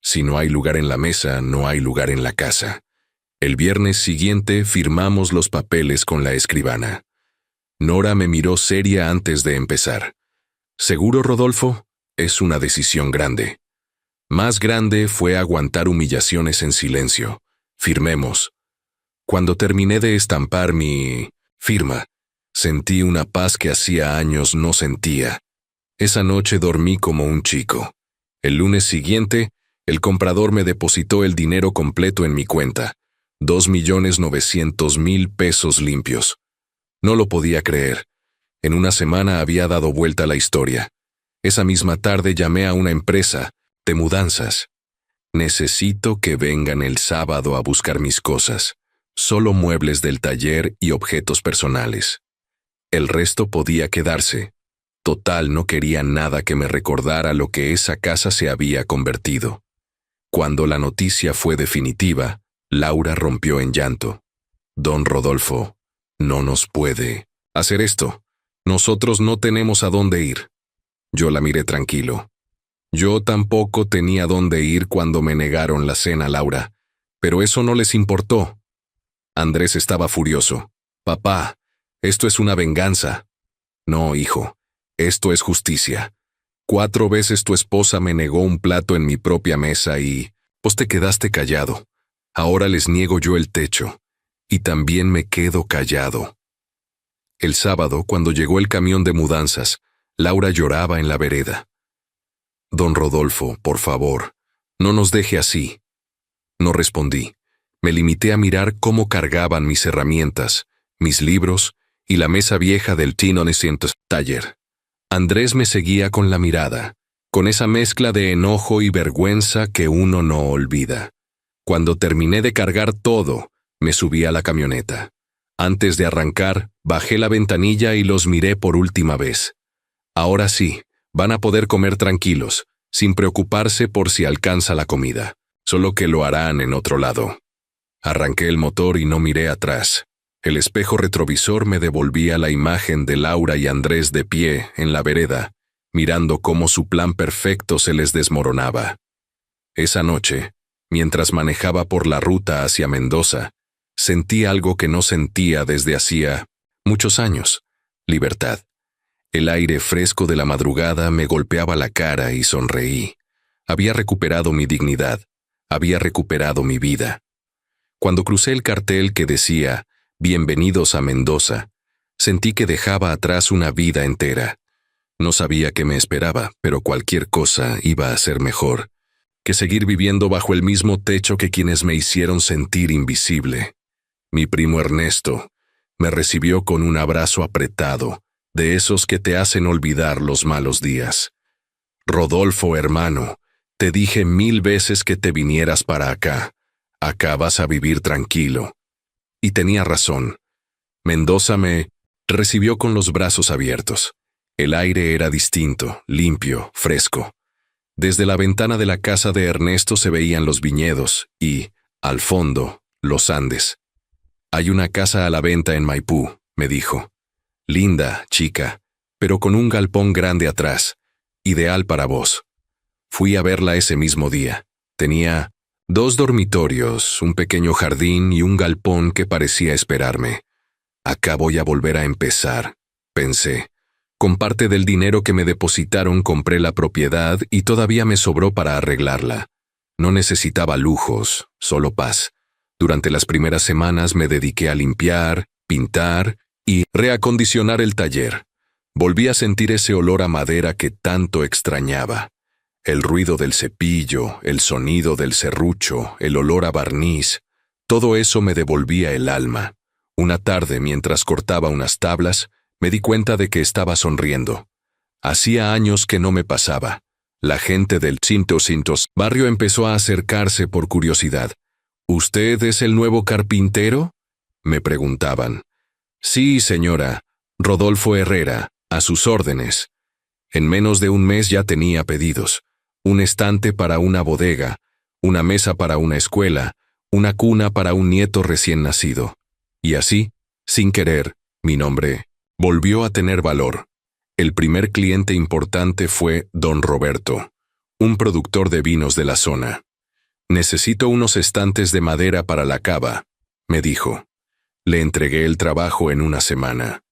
Si no hay lugar en la mesa, no hay lugar en la casa. El viernes siguiente firmamos los papeles con la escribana. Nora me miró seria antes de empezar. ¿Seguro, Rodolfo? Es una decisión grande. Más grande fue aguantar humillaciones en silencio. Firmemos. Cuando terminé de estampar mi firma, sentí una paz que hacía años no sentía. Esa noche dormí como un chico. El lunes siguiente, el comprador me depositó el dinero completo en mi cuenta, 2.900.000 pesos limpios. No lo podía creer. En una semana había dado vuelta la historia. Esa misma tarde llamé a una empresa de mudanzas. Necesito que vengan el sábado a buscar mis cosas. Solo muebles del taller y objetos personales. El resto podía quedarse. Total, no quería nada que me recordara lo que esa casa se había convertido. Cuando la noticia fue definitiva, Laura rompió en llanto. Don Rodolfo, no nos puede hacer esto. Nosotros no tenemos a dónde ir. Yo la miré tranquilo. Yo tampoco tenía dónde ir cuando me negaron la cena, Laura. Pero eso no les importó. Andrés estaba furioso. Papá, esto es una venganza. No, hijo, esto es justicia. 4 veces tu esposa me negó un plato en mi propia mesa y vos te quedaste callado. Ahora les niego yo el techo. Y también me quedo callado. El sábado, cuando llegó el camión de mudanzas, Laura lloraba en la vereda. Don Rodolfo, por favor, no nos deje así. No respondí. Me limité a mirar cómo cargaban mis herramientas, mis libros y la mesa vieja del Tino taller. Andrés me seguía con la mirada, con esa mezcla de enojo y vergüenza que uno no olvida. Cuando terminé de cargar todo, me subí a la camioneta. Antes de arrancar, bajé la ventanilla y los miré por última vez. Ahora sí, van a poder comer tranquilos, sin preocuparse por si alcanza la comida, solo que lo harán en otro lado. Arranqué el motor y no miré atrás. El espejo retrovisor me devolvía la imagen de Laura y Andrés de pie en la vereda, mirando cómo su plan perfecto se les desmoronaba. Esa noche, mientras manejaba por la ruta hacia Mendoza, sentí algo que no sentía desde hacía muchos años: libertad. El aire fresco de la madrugada me golpeaba la cara y sonreí. Había recuperado mi dignidad, había recuperado mi vida. Cuando crucé el cartel que decía «Bienvenidos a Mendoza», sentí que dejaba atrás una vida entera. No sabía qué me esperaba, pero cualquier cosa iba a ser mejor que seguir viviendo bajo el mismo techo que quienes me hicieron sentir invisible. Mi primo Ernesto me recibió con un abrazo apretado, de esos que te hacen olvidar los malos días. Rodolfo, hermano, te dije 1000 veces que te vinieras para acá. Acá vas a vivir tranquilo. Y tenía razón. Mendoza me Recibió con los brazos abiertos. El aire era distinto, limpio, fresco. Desde la ventana de la casa de Ernesto se veían los viñedos y, al fondo, los Andes. Hay una casa a la venta en Maipú, me dijo. Linda, chica, pero con un galpón grande atrás. Ideal para vos. Fui a verla ese mismo día. Tenía 2 dormitorios, un pequeño jardín y un galpón que parecía esperarme. Acá voy a volver a empezar, pensé. Con parte del dinero que me depositaron compré la propiedad y todavía me sobró para arreglarla. No necesitaba lujos, solo paz. Durante las primeras semanas me dediqué a limpiar, pintar y reacondicionar el taller. Volví a sentir ese olor a madera que tanto extrañaba. El ruido del cepillo, el sonido del serrucho, el olor a barniz, todo eso me devolvía el alma. Una tarde, mientras cortaba unas tablas, me di cuenta de que estaba sonriendo. Hacía años que no me pasaba. La gente del Cintos barrio empezó a acercarse por curiosidad. ¿Usted es el nuevo carpintero?, me preguntaban. Sí, señora. Rodolfo Herrera, a sus órdenes. En menos de un mes ya tenía pedidos. Un estante para una bodega, una mesa para una escuela, una cuna para un nieto recién nacido. Y así, sin querer, mi nombre volvió a tener valor. El primer cliente importante fue don Roberto, un productor de vinos de la zona. Necesito unos estantes de madera para la cava, me dijo. Le entregué el trabajo en una semana.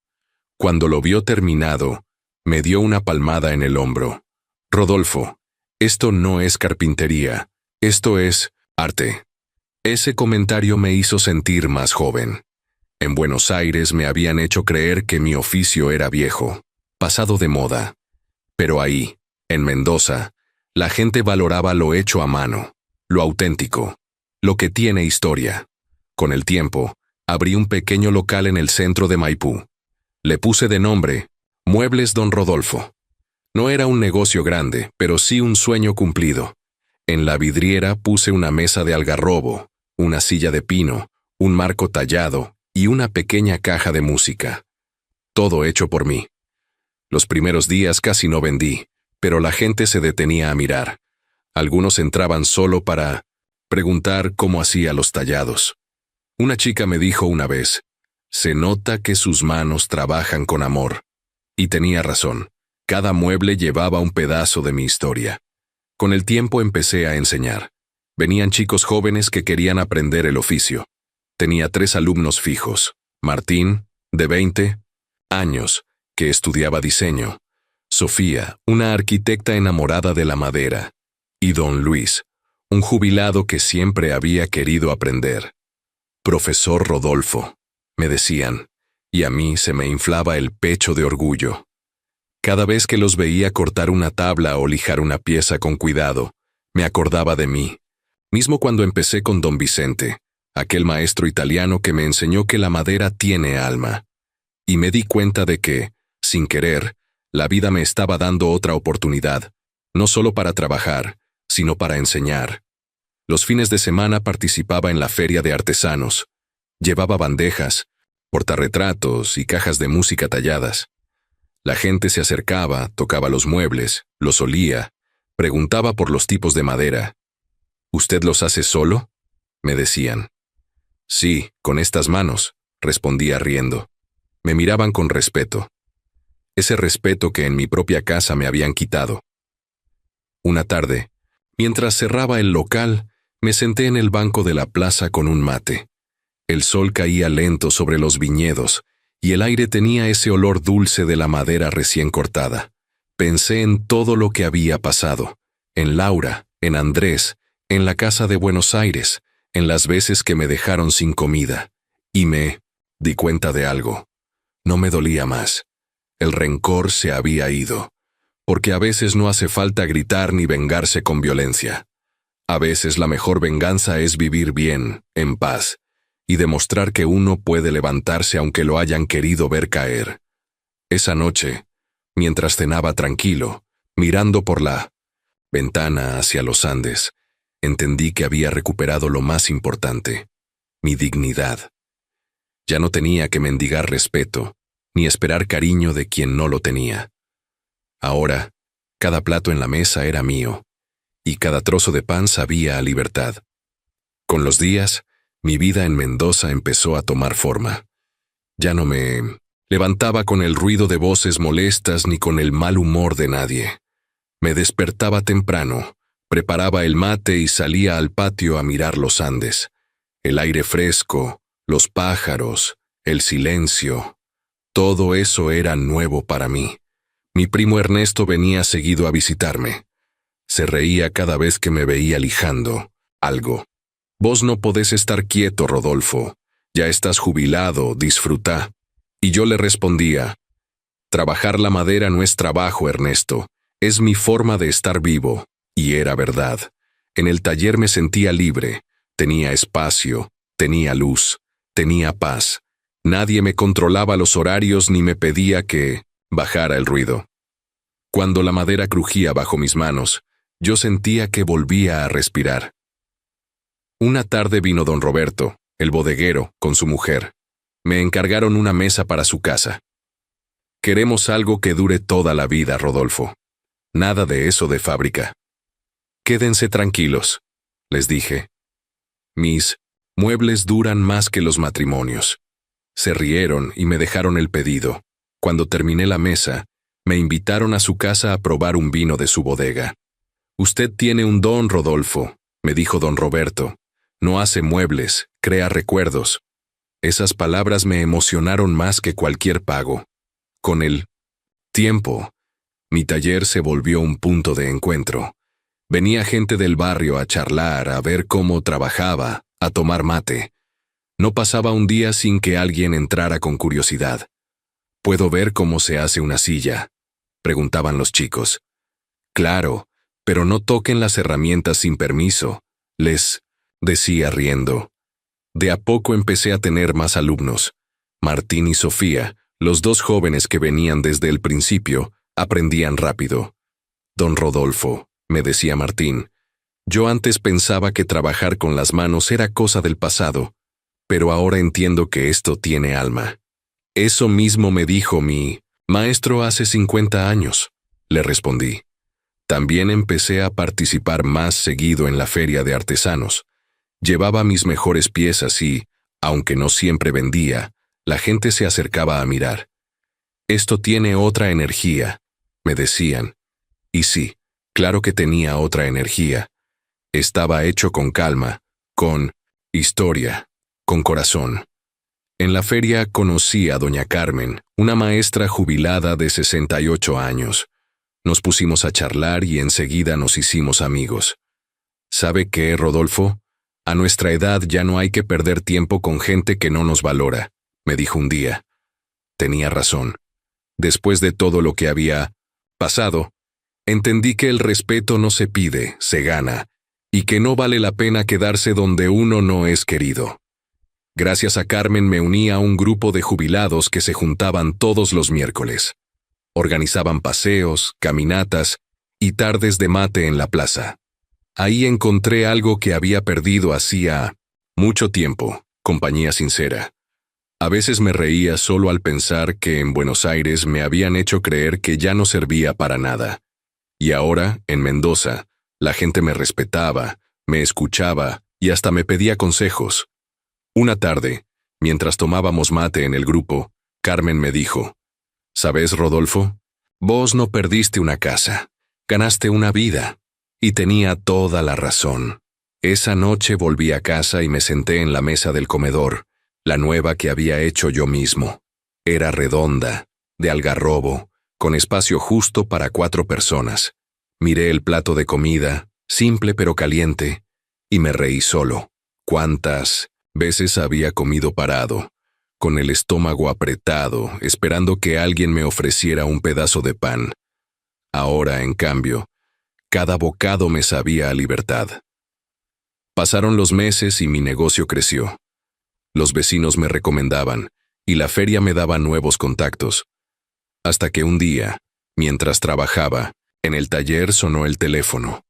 Cuando lo vio terminado, me dio una palmada en el hombro. Rodolfo, esto no es carpintería, esto es arte. Ese comentario me hizo sentir más joven. En Buenos Aires me habían hecho creer que mi oficio era viejo, pasado de moda. Pero ahí, en Mendoza, la gente valoraba lo hecho a mano, lo auténtico, lo que tiene historia. Con el tiempo, abrí un pequeño local en el centro de Maipú. Le puse de nombre Muebles Don Rodolfo. No era un negocio grande, pero sí un sueño cumplido. En la vidriera puse una mesa de algarrobo, una silla de pino, un marco tallado y una pequeña caja de música. Todo hecho por mí. Los primeros días casi no vendí, pero la gente se detenía a mirar. Algunos entraban solo para preguntar cómo hacía los tallados. Una chica me dijo una vez, se nota que sus manos trabajan con amor. Y tenía razón. Cada mueble llevaba un pedazo de mi historia. Con el tiempo empecé a enseñar. Venían chicos jóvenes que querían aprender el oficio. Tenía 3 alumnos fijos. Martín, de 20 años, que estudiaba diseño. Sofía, una arquitecta enamorada de la madera. Y don Luis, un jubilado que siempre había querido aprender. Profesor Rodolfo, me decían, y a mí se me inflaba el pecho de orgullo. Cada vez que los veía cortar una tabla o lijar una pieza con cuidado, me acordaba de mí, mismo cuando empecé con don Vicente, aquel maestro italiano que me enseñó que la madera tiene alma. Y me di cuenta de que, sin querer, la vida me estaba dando otra oportunidad, no solo para trabajar, sino para enseñar. Los fines de semana participaba en la feria de artesanos. Llevaba bandejas, portarretratos y cajas de música talladas. La gente se acercaba, tocaba los muebles, los olía, preguntaba por los tipos de madera. ¿Usted los hace solo?, me decían. Sí, con estas manos, respondía riendo. Me miraban con respeto. Ese respeto que en mi propia casa me habían quitado. Una tarde, mientras cerraba el local, me senté en el banco de la plaza con un mate. El sol caía lento sobre los viñedos, y el aire tenía ese olor dulce de la madera recién cortada. Pensé en todo lo que había pasado, en Laura, en Andrés, en la casa de Buenos Aires, en las veces que me dejaron sin comida, y me di cuenta de algo. No me dolía más. El rencor se había ido, porque a veces no hace falta gritar ni vengarse con violencia. A veces la mejor venganza es vivir bien, en paz, y demostrar que uno puede levantarse aunque lo hayan querido ver caer. Esa noche, mientras cenaba tranquilo, mirando por la ventana hacia los Andes, entendí que había recuperado lo más importante, mi dignidad. Ya no tenía que mendigar respeto, ni esperar cariño de quien no lo tenía. Ahora, cada plato en la mesa era mío, y cada trozo de pan sabía a libertad. Con los días, mi vida en Mendoza empezó a tomar forma. Ya no me levantaba con el ruido de voces molestas ni con el mal humor de nadie. Me despertaba temprano, preparaba el mate y salía al patio a mirar los Andes. El aire fresco, los pájaros, el silencio, todo eso era nuevo para mí. Mi primo Ernesto venía seguido a visitarme. Se reía cada vez que me veía lijando algo. Vos no podés estar quieto, Rodolfo. Ya estás jubilado, disfrutá. Y yo le respondía, trabajar la madera no es trabajo, Ernesto. Es mi forma de estar vivo. Y era verdad. En el taller me sentía libre. Tenía espacio, tenía luz, tenía paz. Nadie me controlaba los horarios ni me pedía que bajara el ruido. Cuando la madera crujía bajo mis manos, yo sentía que volvía a respirar. Una tarde vino don Roberto, el bodeguero, con su mujer. Me encargaron una mesa para su casa. Queremos algo que dure toda la vida, Rodolfo. Nada de eso de fábrica. Quédense tranquilos, les dije. Mis muebles duran más que los matrimonios. Se rieron y me dejaron el pedido. Cuando terminé la mesa, me invitaron a su casa a probar un vino de su bodega. Usted tiene un don, Rodolfo, me dijo don Roberto. No hace muebles, crea recuerdos. Esas palabras me emocionaron más que cualquier pago. Con el tiempo, mi taller se volvió un punto de encuentro. Venía gente del barrio a charlar, a ver cómo trabajaba, a tomar mate. No pasaba un día sin que alguien entrara con curiosidad. ¿Puedo ver cómo se hace una silla?, preguntaban los chicos. Claro, pero no toquen las herramientas sin permiso, les decía riendo. De a poco empecé a tener más alumnos. Martín y Sofía, los dos jóvenes que venían desde el principio, aprendían rápido. Don Rodolfo, me decía Martín, yo antes pensaba que trabajar con las manos era cosa del pasado, pero ahora entiendo que esto tiene alma. Eso mismo me dijo mi maestro hace 50 años, le respondí. También empecé a participar más seguido en la feria de artesanos. Llevaba mis mejores piezas y, aunque no siempre vendía, la gente se acercaba a mirar. Esto tiene otra energía, me decían. Y sí, claro que tenía otra energía. Estaba hecho con calma, con historia, con corazón. En la feria conocí a doña Carmen, una maestra jubilada de 68 años. Nos pusimos a charlar y enseguida nos hicimos amigos. ¿Sabe qué, Rodolfo? A nuestra edad ya no hay que perder tiempo con gente que no nos valora, me dijo un día. Tenía razón. Después de todo lo que había pasado, entendí que el respeto no se pide, se gana, y que no vale la pena quedarse donde uno no es querido. Gracias a Carmen me uní a un grupo de jubilados que se juntaban todos los miércoles. Organizaban paseos, caminatas y tardes de mate en la plaza. Ahí encontré algo que había perdido hacía mucho tiempo, compañía sincera. A veces me reía solo al pensar que en Buenos Aires me habían hecho creer que ya no servía para nada. Y ahora, en Mendoza, la gente me respetaba, me escuchaba y hasta me pedía consejos. Una tarde, mientras tomábamos mate en el grupo, Carmen me dijo, ¿sabes, Rodolfo? Vos no perdiste una casa, ganaste una vida. Y tenía toda la razón. Esa noche volví a casa y me senté en la mesa del comedor, la nueva que había hecho yo mismo. Era redonda, de algarrobo, con espacio justo para 4 personas. Miré el plato de comida, simple pero caliente, y me reí solo. ¿Cuántas veces había comido parado, con el estómago apretado, esperando que alguien me ofreciera un pedazo de pan? Ahora, en cambio, cada bocado me sabía a libertad. Pasaron los meses y mi negocio creció. Los vecinos me recomendaban, y la feria me daba nuevos contactos. Hasta que un día, mientras trabajaba, en el taller sonó el teléfono.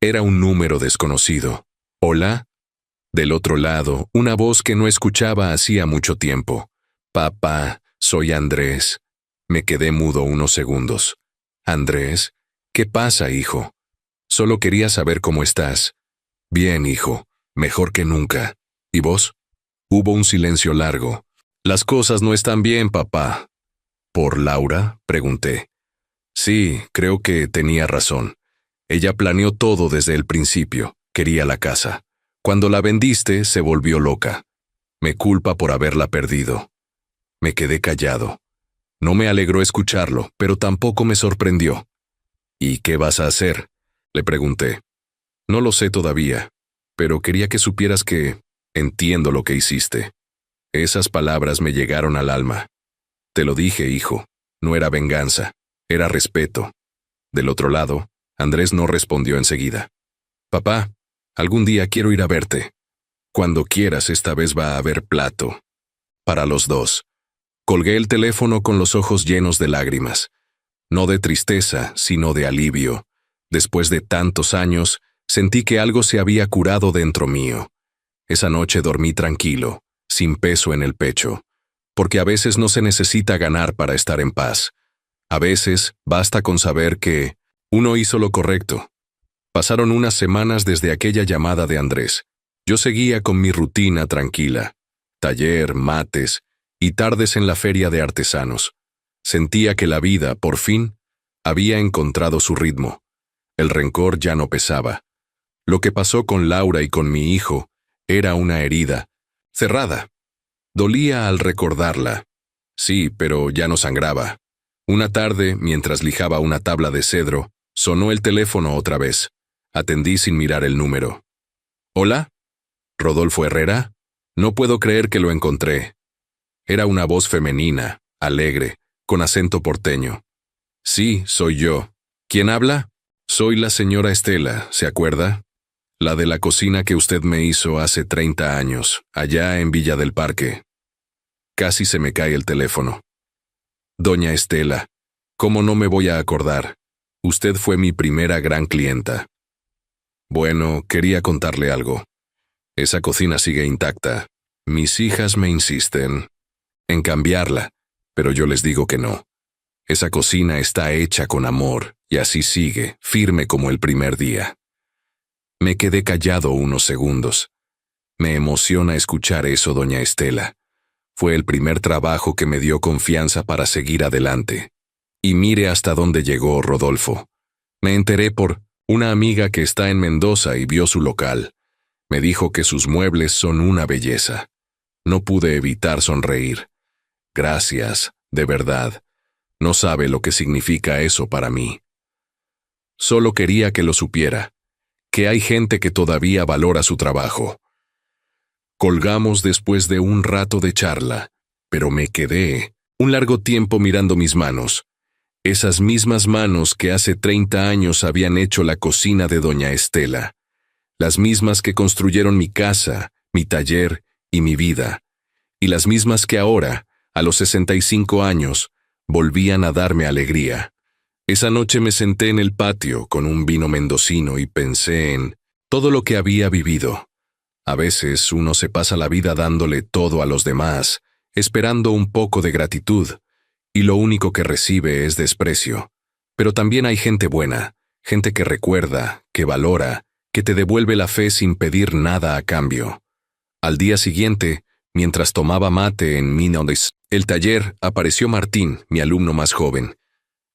Era un número desconocido. ¿Hola? Del otro lado, una voz que no escuchaba hacía mucho tiempo. Papá, Soy Andrés. Me quedé mudo unos segundos. Andrés, ¿qué pasa, hijo? Solo quería saber cómo estás. Bien, hijo, mejor que nunca. ¿Y vos? Hubo un silencio largo. Las cosas no están bien, papá. ¿Por Laura?, pregunté. Sí, creo que tenía razón. Ella planeó todo desde el principio. Quería la casa. Cuando la vendiste, se volvió loca. Me culpa por haberla perdido. Me quedé callado. No me alegró escucharlo, pero tampoco me sorprendió. ¿Y qué vas a hacer?, le pregunté. No lo sé todavía, pero quería que supieras que entiendo lo que hiciste. Esas palabras me llegaron al alma. Te lo dije, hijo, no era venganza, era respeto. Del otro lado, Andrés no respondió enseguida. Papá, algún día quiero ir a verte. Cuando quieras, esta vez va a haber plato. Para los dos. Colgué el teléfono con los ojos llenos de lágrimas. No de tristeza, sino de alivio. Después de tantos años, sentí que algo se había curado dentro mío. Esa noche dormí tranquilo, sin peso en el pecho, porque a veces no se necesita ganar para estar en paz. A veces basta con saber que uno hizo lo correcto. Pasaron unas semanas desde aquella llamada de Andrés. Yo seguía con mi rutina tranquila. Taller, mates y tardes en la feria de artesanos. Sentía que la vida, por fin, había encontrado su ritmo. El rencor ya no pesaba. Lo que pasó con Laura y con mi hijo era una herida, cerrada. Dolía al recordarla. Sí, pero ya no sangraba. Una tarde, mientras lijaba una tabla de cedro, sonó el teléfono otra vez. Atendí sin mirar el número. ¿Hola? ¿Rodolfo Herrera? No puedo creer que lo encontré. Era una voz femenina, alegre, con acento porteño. Sí, soy yo. ¿Quién habla? Soy la señora Estela, ¿se acuerda? La de la cocina que usted me hizo hace 30 años, allá en Villa del Parque. Casi se me cae el teléfono. Doña Estela, ¿cómo no me voy a acordar? Usted fue mi primera gran clienta. Bueno, quería contarle algo. Esa cocina sigue intacta. Mis hijas me insisten en cambiarla, pero yo les digo que no. Esa cocina está hecha con amor, y así sigue, firme como el primer día. Me quedé callado unos segundos. Me emociona escuchar eso, doña Estela. Fue el primer trabajo que me dio confianza para seguir adelante. Y mire hasta dónde llegó Rodolfo. Me enteré por una amiga que está en Mendoza y vio su local. Me dijo que sus muebles son una belleza. No pude evitar sonreír. Gracias, de verdad. No sabe lo que significa eso para mí. Solo quería que lo supiera, que hay gente que todavía valora su trabajo. Colgamos después de un rato de charla, pero me quedé un largo tiempo mirando mis manos. Esas mismas manos que hace 30 años habían hecho la cocina de doña Estela. Las mismas que construyeron mi casa, mi taller y mi vida. Y las mismas que ahora, a los 65 años, volvían a darme alegría. Esa noche me senté en el patio con un vino mendocino y pensé en todo lo que había vivido. A veces uno se pasa la vida dándole todo a los demás, esperando un poco de gratitud, y lo único que recibe es desprecio. Pero también hay gente buena, gente que recuerda, que valora, que te devuelve la fe sin pedir nada a cambio. Al día siguiente, mientras tomaba mate en el taller, apareció Martín, mi alumno más joven.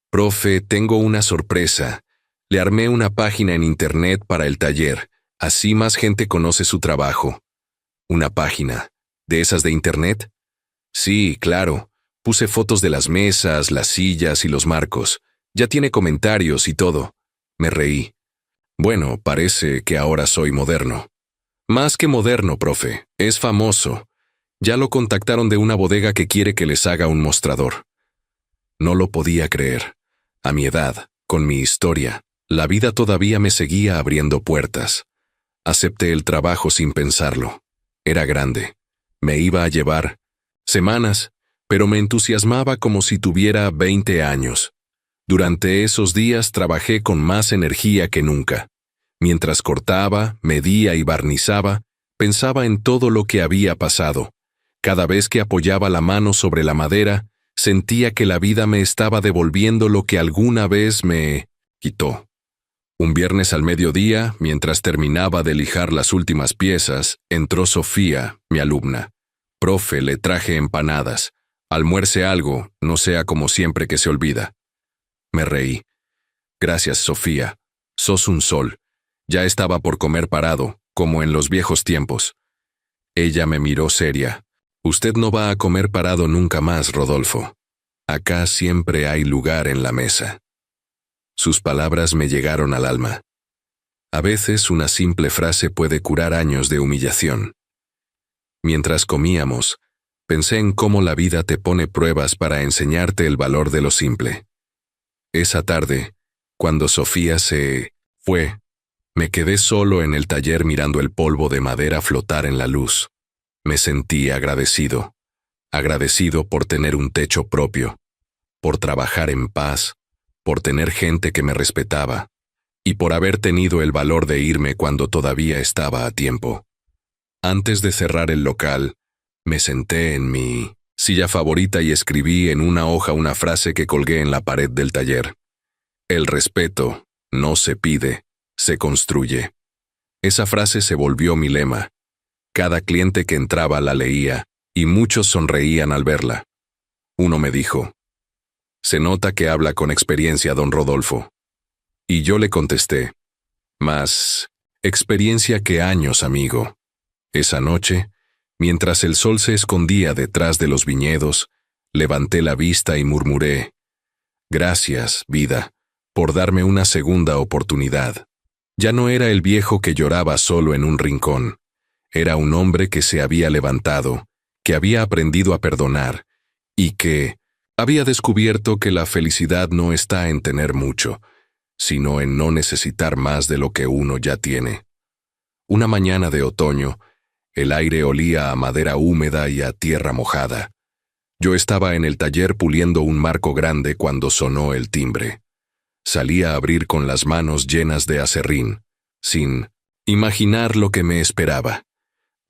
Profe, tengo una sorpresa. Le armé una página en internet para el taller, así más gente conoce su trabajo. ¿Una página? ¿De esas de internet? Sí, claro. Puse fotos de las mesas, las sillas y los marcos. Ya tiene comentarios y todo. Me reí. Bueno, parece que ahora soy moderno. Más que moderno, profe. Es famoso. Ya lo contactaron de una bodega que quiere que les haga un mostrador. No lo podía creer. A mi edad, con mi historia, la vida todavía me seguía abriendo puertas. Acepté el trabajo sin pensarlo. Era grande. Me iba a llevar semanas, pero me entusiasmaba como si tuviera 20 años. Durante esos días trabajé con más energía que nunca. Mientras cortaba, medía y barnizaba, pensaba en todo lo que había pasado. Cada vez que apoyaba la mano sobre la madera, Sentía que la vida me estaba devolviendo lo que alguna vez me quitó. Un viernes al mediodía, mientras terminaba de lijar las últimas piezas, entró Sofía, mi alumna. Profe, le traje empanadas. Almuerce algo, no sea como siempre que se olvida. Me reí. Gracias, Sofía. Sos un sol. Ya estaba por comer parado, como en los viejos tiempos. Ella me miró seria. Usted no va a comer parado nunca más, Rodolfo. Acá siempre hay lugar en la mesa. Sus palabras me llegaron al alma. A veces una simple frase puede curar años de humillación. Mientras comíamos, pensé en cómo la vida te pone pruebas para enseñarte el valor de lo simple. Esa tarde, cuando Sofía se fue, me quedé solo en el taller mirando el polvo de madera flotar en la luz. Me sentí agradecido. Agradecido por tener un techo propio, por trabajar en paz, por tener gente que me respetaba, y por haber tenido el valor de irme cuando todavía estaba a tiempo. Antes de cerrar el local, me senté en mi silla favorita y escribí en una hoja una frase que colgué en la pared del taller. El respeto no se pide, se construye. Esa frase se volvió mi lema. Cada cliente que entraba la leía, y muchos sonreían al verla. Uno me dijo, «Se nota que habla con experiencia, don Rodolfo». Y yo le contesté, «Más experiencia que años, amigo». Esa noche, mientras el sol se escondía detrás de los viñedos, levanté la vista y murmuré, «Gracias, vida, por darme una segunda oportunidad». Ya no era el viejo que lloraba solo en un rincón. Era un hombre que se había levantado, que había aprendido a perdonar, y que había descubierto que la felicidad no está en tener mucho, sino en no necesitar más de lo que uno ya tiene. Una mañana de otoño, el aire olía a madera húmeda y a tierra mojada. Yo estaba en el taller puliendo un marco grande cuando sonó el timbre. Salí a abrir con las manos llenas de aserrín, sin imaginar lo que me esperaba.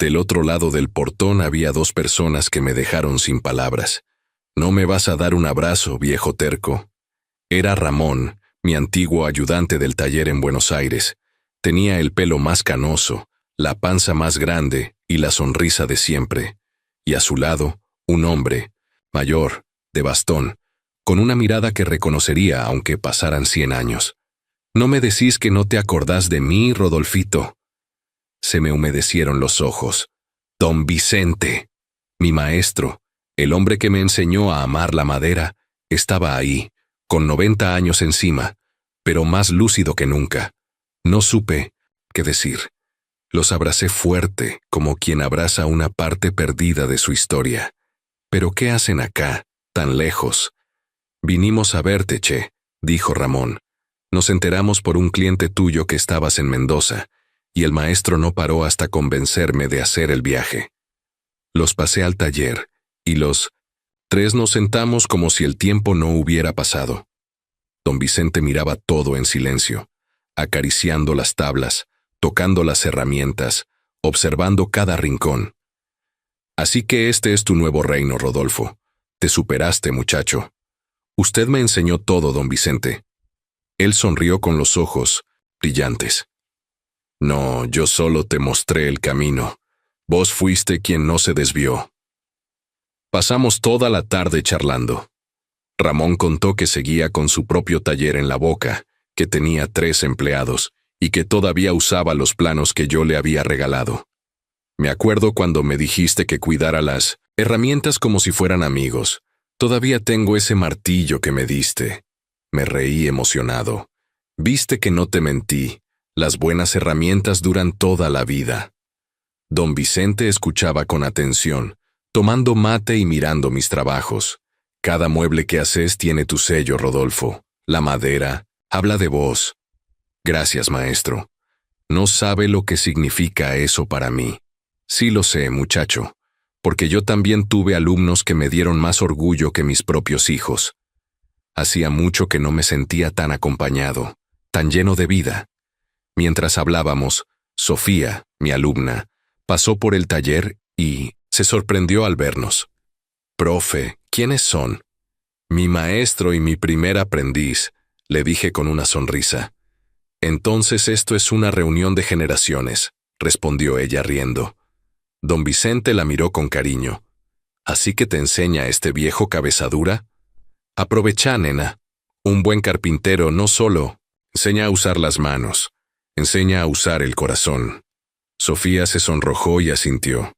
Del otro lado del portón había dos personas que me dejaron sin palabras. «¿No me vas a dar un abrazo, viejo terco?» Era Ramón, mi antiguo ayudante del taller en Buenos Aires. Tenía el pelo más canoso, la panza más grande y la sonrisa de siempre. Y a su lado, un hombre, mayor, de bastón, con una mirada que reconocería aunque pasaran 100 años. «¿No me decís que no te acordás de mí, Rodolfito?» Se me humedecieron los ojos. Don Vicente, mi maestro, el hombre que me enseñó a amar la madera, estaba ahí, con 90 años encima, pero más lúcido que nunca. No supe qué decir. Los abracé fuerte, como quien abraza una parte perdida de su historia. «¿Pero qué hacen acá, tan lejos?» «Vinimos a verte, che», dijo Ramón. «Nos enteramos por un cliente tuyo que estabas en Mendoza, y el maestro no paró hasta convencerme de hacer el viaje». Los pasé al taller, y los tres nos sentamos como si el tiempo no hubiera pasado. Don Vicente miraba todo en silencio, acariciando las tablas, tocando las herramientas, observando cada rincón. «Así que este es tu nuevo reino, Rodolfo. Te superaste, muchacho. Usted me enseñó todo, don Vicente». Él sonrió con los ojos brillantes. «No, yo solo te mostré el camino. Vos fuiste quien no se desvió». Pasamos toda la tarde charlando. Ramón contó que seguía con su propio taller en La Boca, que tenía 3 empleados y que todavía usaba los planos que yo le había regalado. «Me acuerdo cuando me dijiste que cuidara las herramientas como si fueran amigos. Todavía tengo ese martillo que me diste». Me reí emocionado. «Viste que no te mentí. Las buenas herramientas duran toda la vida». Don Vicente escuchaba con atención, tomando mate y mirando mis trabajos. «Cada mueble que haces tiene tu sello, Rodolfo. La madera habla de vos». «Gracias, maestro. No sabe lo que significa eso para mí». «Sí lo sé, muchacho, porque yo también tuve alumnos que me dieron más orgullo que mis propios hijos. Hacía mucho que no me sentía tan acompañado, tan lleno de vida». Mientras hablábamos, Sofía, mi alumna, pasó por el taller y se sorprendió al vernos. «Profe, ¿quiénes son?». Mi maestro y mi primer aprendiz, le dije con una sonrisa. Entonces esto es una reunión de generaciones, respondió ella riendo. Don Vicente la miró con cariño. ¿Así que te enseña este viejo cabezadura? Aprovechá, nena. Un buen carpintero no solo enseña a usar las manos, enseña a usar el corazón. Sofía se sonrojó y asintió.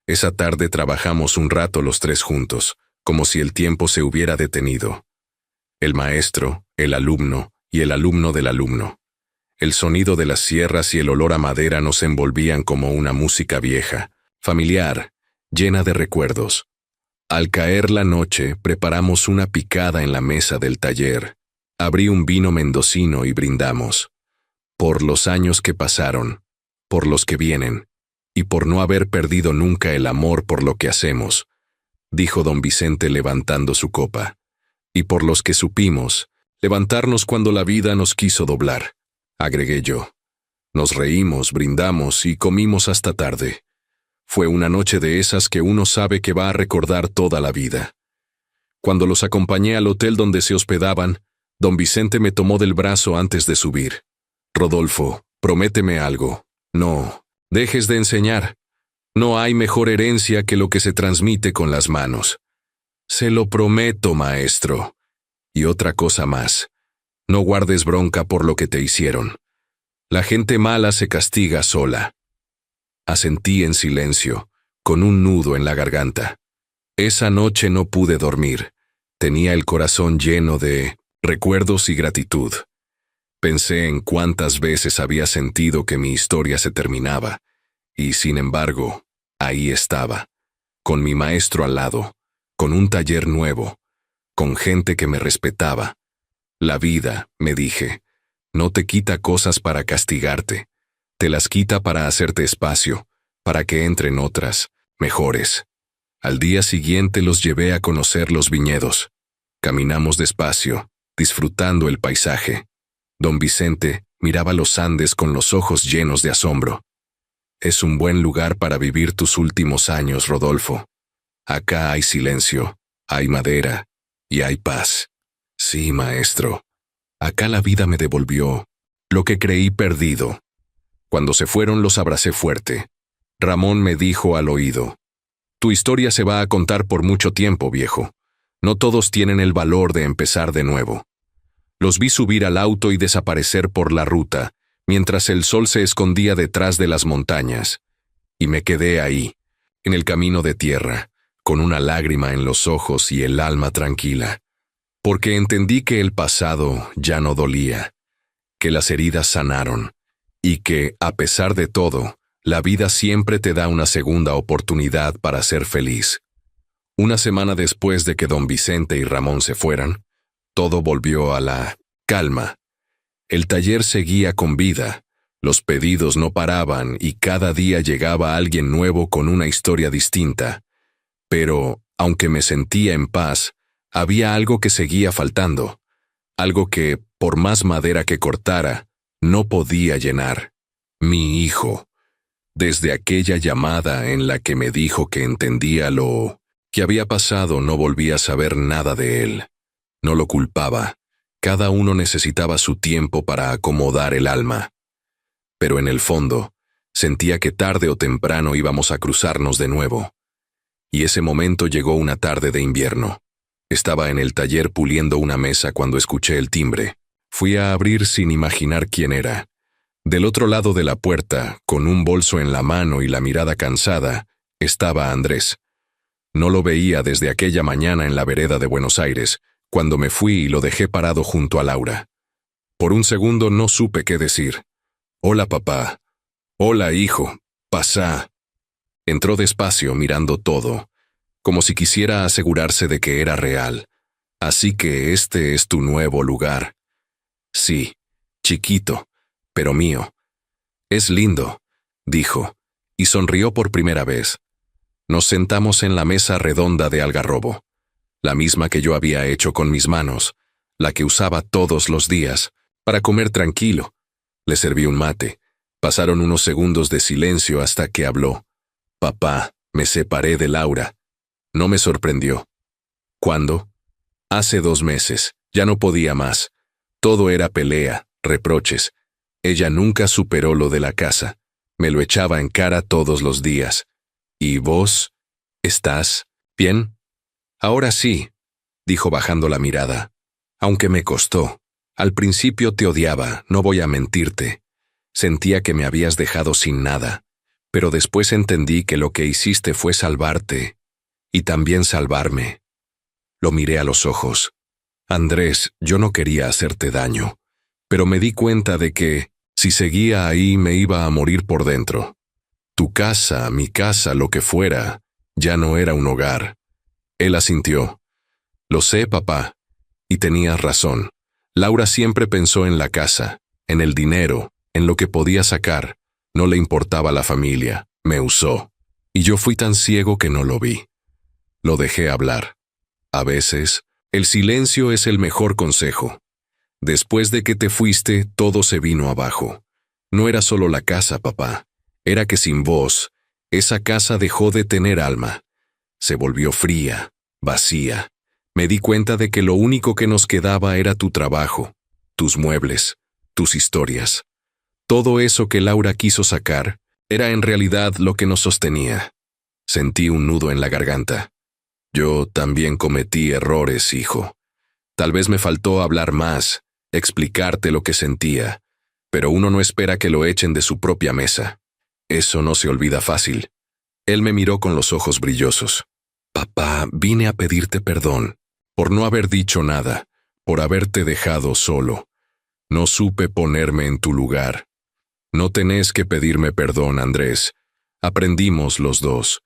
Esa tarde trabajamos un rato los tres juntos, como si el tiempo se hubiera detenido. El maestro, el alumno y el alumno del alumno. El sonido de las sierras y el olor a madera nos envolvían como una música vieja, familiar, llena de recuerdos. Al caer la noche, preparamos una picada en la mesa del taller. Abrí un vino mendocino y brindamos. Por los años que pasaron, por los que vienen, y por no haber perdido nunca el amor por lo que hacemos, dijo don Vicente levantando su copa. Y por los que supimos levantarnos cuando la vida nos quiso doblar, agregué yo. Nos reímos, brindamos y comimos hasta tarde. Fue una noche de esas que uno sabe que va a recordar toda la vida. Cuando los acompañé al hotel donde se hospedaban, don Vicente me tomó del brazo antes de subir. Rodolfo, prométeme algo. No, dejes de enseñar. No hay mejor herencia que lo que se transmite con las manos. Se lo prometo, maestro. Y otra cosa más. No guardes bronca por lo que te hicieron. La gente mala se castiga sola. Asentí en silencio, con un nudo en la garganta. Esa noche no pude dormir. Tenía el corazón lleno de recuerdos y gratitud. Pensé en cuántas veces había sentido que mi historia se terminaba, y sin embargo, ahí estaba, con mi maestro al lado, con un taller nuevo, con gente que me respetaba. La vida, me dije, no te quita cosas para castigarte. Te las quita para hacerte espacio, para que entren otras, mejores. Al día siguiente los llevé a conocer los viñedos. Caminamos despacio, disfrutando el paisaje. Don Vicente miraba los Andes con los ojos llenos de asombro. Es un buen lugar para vivir tus últimos años, Rodolfo. Acá hay silencio, hay madera y hay paz. Sí, maestro. Acá la vida me devolvió lo que creí perdido. Cuando se fueron los abracé fuerte. Ramón me dijo al oído: tu historia se va a contar por mucho tiempo, viejo. No todos tienen el valor de empezar de nuevo. Los vi subir al auto y desaparecer por la ruta, mientras el sol se escondía detrás de las montañas. Y me quedé ahí, en el camino de tierra, con una lágrima en los ojos y el alma tranquila. Porque entendí que el pasado ya no dolía, que las heridas sanaron, y que, a pesar de todo, la vida siempre te da una segunda oportunidad para ser feliz. Una semana después de que don Vicente y Ramón se fueran, todo volvió a la calma. El taller seguía con vida, los pedidos no paraban y cada día llegaba alguien nuevo con una historia distinta. Pero, aunque me sentía en paz, había algo que seguía faltando, algo que, por más madera que cortara, no podía llenar. Mi hijo. Desde aquella llamada en la que me dijo que entendía lo que había pasado, no volví a saber nada de él. No lo culpaba. Cada uno necesitaba su tiempo para acomodar el alma. Pero en el fondo, sentía que tarde o temprano íbamos a cruzarnos de nuevo. Y ese momento llegó una tarde de invierno. Estaba en el taller puliendo una mesa cuando escuché el timbre. Fui a abrir sin imaginar quién era. Del otro lado de la puerta, con un bolso en la mano y la mirada cansada, estaba Andrés. No lo veía desde aquella mañana en la vereda de Buenos Aires, cuando me fui y lo dejé parado junto a Laura. Por un segundo no supe qué decir. «Hola, papá. Hola, hijo. Pasá». Entró despacio mirando todo, como si quisiera asegurarse de que era real. «Así que este es tu nuevo lugar». «Sí, chiquito, pero mío». «Es lindo», dijo, y sonrió por primera vez. Nos sentamos en la mesa redonda de algarrobo, la misma que yo había hecho con mis manos, la que usaba todos los días, para comer tranquilo. Le serví un mate. Pasaron unos segundos de silencio hasta que habló. «Papá, me separé de Laura». No me sorprendió. «¿Cuándo?» Hace 2 meses. Ya no podía más. Todo era pelea, reproches. Ella nunca superó lo de la casa. Me lo echaba en cara todos los días. ¿Y vos? ¿Estás bien? Ahora sí, dijo bajando la mirada. Aunque me costó. Al principio te odiaba, no voy a mentirte. Sentía que me habías dejado sin nada. Pero después entendí que lo que hiciste fue salvarte. Y también salvarme. Lo miré a los ojos. Andrés, yo no quería hacerte daño. Pero me di cuenta de que, si seguía ahí, me iba a morir por dentro. Tu casa, mi casa, lo que fuera, ya no era un hogar. Él asintió. Lo sé, papá. Y tenías razón. Laura siempre pensó en la casa, en el dinero, en lo que podía sacar. No le importaba la familia. Me usó. Y yo fui tan ciego que no lo vi. Lo dejé hablar. A veces, el silencio es el mejor consejo. Después de que te fuiste, todo se vino abajo. No era solo la casa, papá. Era que sin vos, esa casa dejó de tener alma. Se volvió fría, vacía. Me di cuenta de que lo único que nos quedaba era tu trabajo, tus muebles, tus historias. Todo eso que Laura quiso sacar era en realidad lo que nos sostenía. Sentí un nudo en la garganta. Yo también cometí errores, hijo. Tal vez me faltó hablar más, explicarte lo que sentía, pero uno no espera que lo echen de su propia mesa. Eso no se olvida fácil. Él me miró con los ojos brillosos. Papá, vine a pedirte perdón, por no haber dicho nada, por haberte dejado solo. No supe ponerme en tu lugar. No tenés que pedirme perdón, Andrés. Aprendimos los dos.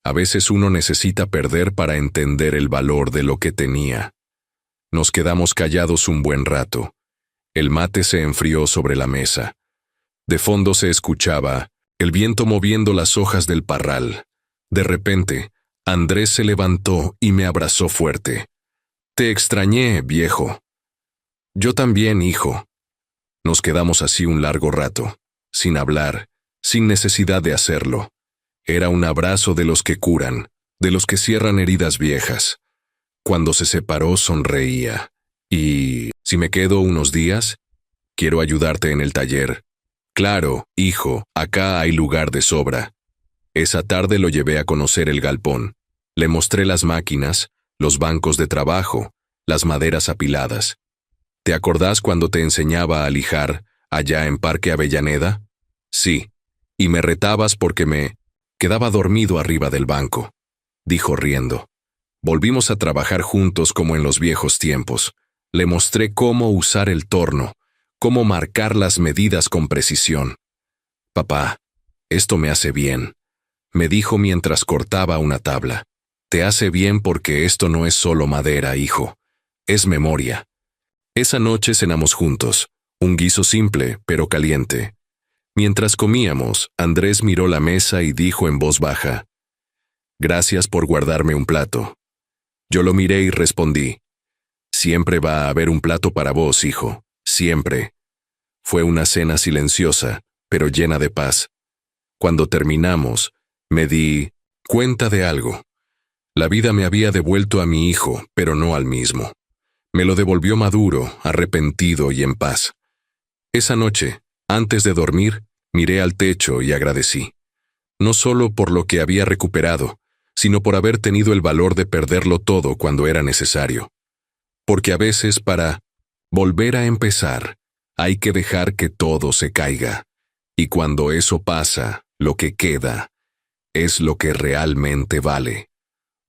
A veces uno necesita perder para entender el valor de lo que tenía. Nos quedamos callados un buen rato. El mate se enfrió sobre la mesa. De fondo se escuchaba el viento moviendo las hojas del parral. De repente, Andrés se levantó y me abrazó fuerte. Te extrañé, viejo. Yo también, hijo. Nos quedamos así un largo rato, sin hablar, sin necesidad de hacerlo. Era un abrazo de los que curan, de los que cierran heridas viejas. Cuando se separó sonreía. Y, si me quedo unos días, quiero ayudarte en el taller. Claro, hijo, acá hay lugar de sobra. Esa tarde lo llevé a conocer el galpón. Le mostré las máquinas, los bancos de trabajo, las maderas apiladas. ¿Te acordás cuando te enseñaba a lijar, allá en Parque Avellaneda? Sí, y me retabas porque me quedaba dormido arriba del banco, dijo riendo. Volvimos a trabajar juntos como en los viejos tiempos. Le mostré cómo usar el torno, cómo marcar las medidas con precisión. Papá, esto me hace bien, me dijo mientras cortaba una tabla. Te hace bien porque esto no es solo madera, hijo, es memoria. Esa noche cenamos juntos, un guiso simple, pero caliente. Mientras comíamos, Andrés miró la mesa y dijo en voz baja, «Gracias por guardarme un plato». Yo lo miré y respondí, «Siempre va a haber un plato para vos, hijo, siempre». Fue una cena silenciosa, pero llena de paz. Cuando terminamos, me di cuenta de algo. La vida me había devuelto a mi hijo, pero no al mismo. Me lo devolvió maduro, arrepentido y en paz. Esa noche, antes de dormir, miré al techo y agradecí. No solo por lo que había recuperado, sino por haber tenido el valor de perderlo todo cuando era necesario. Porque a veces para volver a empezar, hay que dejar que todo se caiga. Y cuando eso pasa, lo que queda es lo que realmente vale.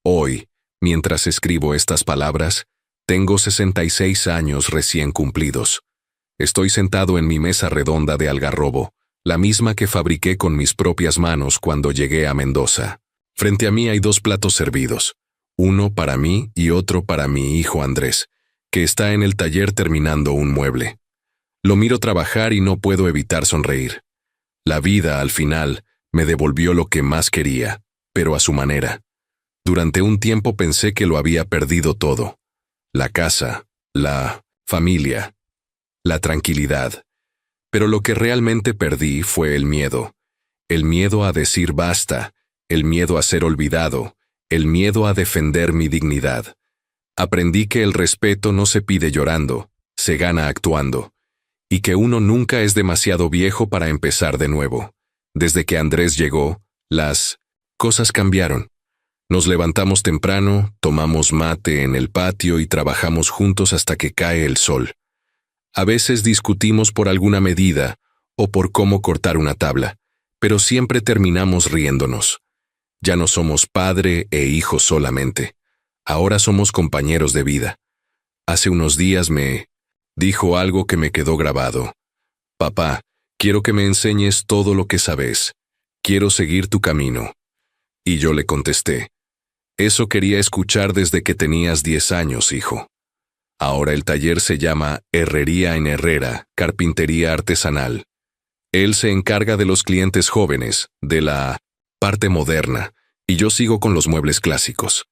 Hoy, mientras escribo estas palabras, tengo 66 años recién cumplidos. Estoy sentado en mi mesa redonda de algarrobo, la misma que fabriqué con mis propias manos cuando llegué a Mendoza. Frente a mí hay 2 platos servidos, uno para mí y otro para mi hijo Andrés, que está en el taller terminando un mueble. Lo miro trabajar y no puedo evitar sonreír. La vida, al final, me devolvió lo que más quería, pero a su manera. Durante un tiempo pensé que lo había perdido todo. La casa, la familia, la tranquilidad. Pero lo que realmente perdí fue el miedo a decir basta, el miedo a ser olvidado, el miedo a defender mi dignidad. Aprendí que el respeto no se pide llorando, se gana actuando, y que uno nunca es demasiado viejo para empezar de nuevo. Desde que Andrés llegó, las cosas cambiaron. Nos levantamos temprano, tomamos mate en el patio y trabajamos juntos hasta que cae el sol. A veces discutimos por alguna medida o por cómo cortar una tabla, pero siempre terminamos riéndonos. Ya no somos padre e hijo solamente. Ahora somos compañeros de vida. Hace unos días me dijo algo que me quedó grabado. Papá, quiero que me enseñes todo lo que sabes. Quiero seguir tu camino. Y yo le contesté, eso quería escuchar desde que tenías 10 años, hijo. Ahora el taller se llama Herrería en Herrera, Carpintería Artesanal. Él se encarga de los clientes jóvenes, de la parte moderna, y yo sigo con los muebles clásicos.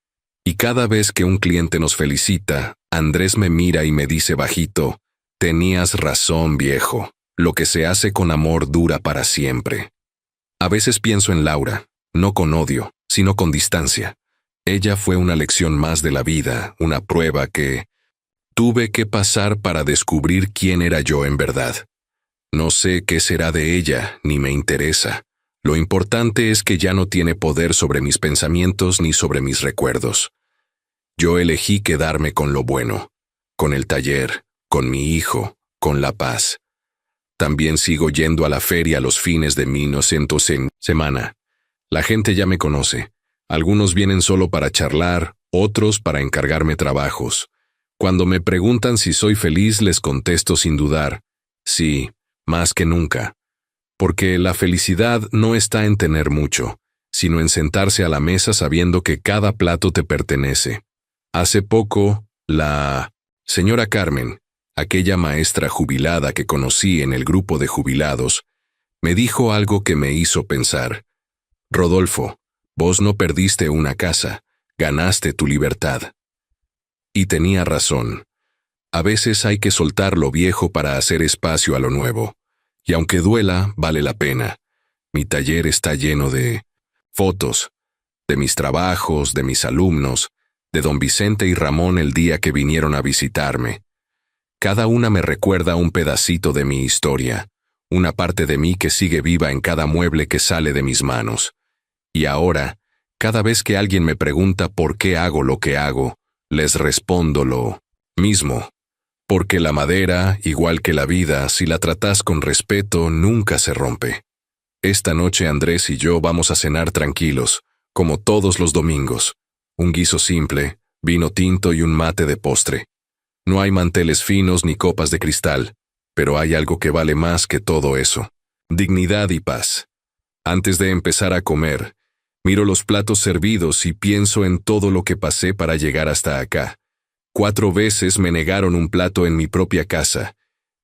Y cada vez que un cliente nos felicita, Andrés me mira y me dice bajito, tenías razón, viejo, lo que se hace con amor dura para siempre. A veces pienso en Laura, no con odio, sino con distancia. Ella fue una lección más de la vida, una prueba que tuve que pasar para descubrir quién era yo en verdad. No sé qué será de ella, ni me interesa. Lo importante es que ya no tiene poder sobre mis pensamientos ni sobre mis recuerdos. Yo elegí quedarme con lo bueno, con el taller, con mi hijo, con la paz. También sigo yendo a la feria los fines de 1900 en semana. La gente ya me conoce. Algunos vienen solo para charlar, otros para encargarme trabajos. Cuando me preguntan si soy feliz, les contesto sin dudar, sí, más que nunca. Porque la felicidad no está en tener mucho, sino en sentarse a la mesa sabiendo que cada plato te pertenece. Hace poco, la señora Carmen, aquella maestra jubilada que conocí en el grupo de jubilados, me dijo algo que me hizo pensar. Rodolfo, vos no perdiste una casa, ganaste tu libertad. Y tenía razón. A veces hay que soltar lo viejo para hacer espacio a lo nuevo. Y aunque duela, vale la pena. Mi taller está lleno de fotos, de mis trabajos, de mis alumnos, de don Vicente y Ramón el día que vinieron a visitarme. Cada una me recuerda un pedacito de mi historia, una parte de mí que sigue viva en cada mueble que sale de mis manos. Y ahora, cada vez que alguien me pregunta por qué hago lo que hago, les respondo lo mismo. Porque la madera, igual que la vida, si la tratás con respeto, nunca se rompe. Esta noche Andrés y yo vamos a cenar tranquilos, como todos los domingos. Un guiso simple, vino tinto y un mate de postre. No hay manteles finos ni copas de cristal, pero hay algo que vale más que todo eso. Dignidad y paz. Antes de empezar a comer, miro los platos servidos y pienso en todo lo que pasé para llegar hasta acá. 4 veces me negaron un plato en mi propia casa,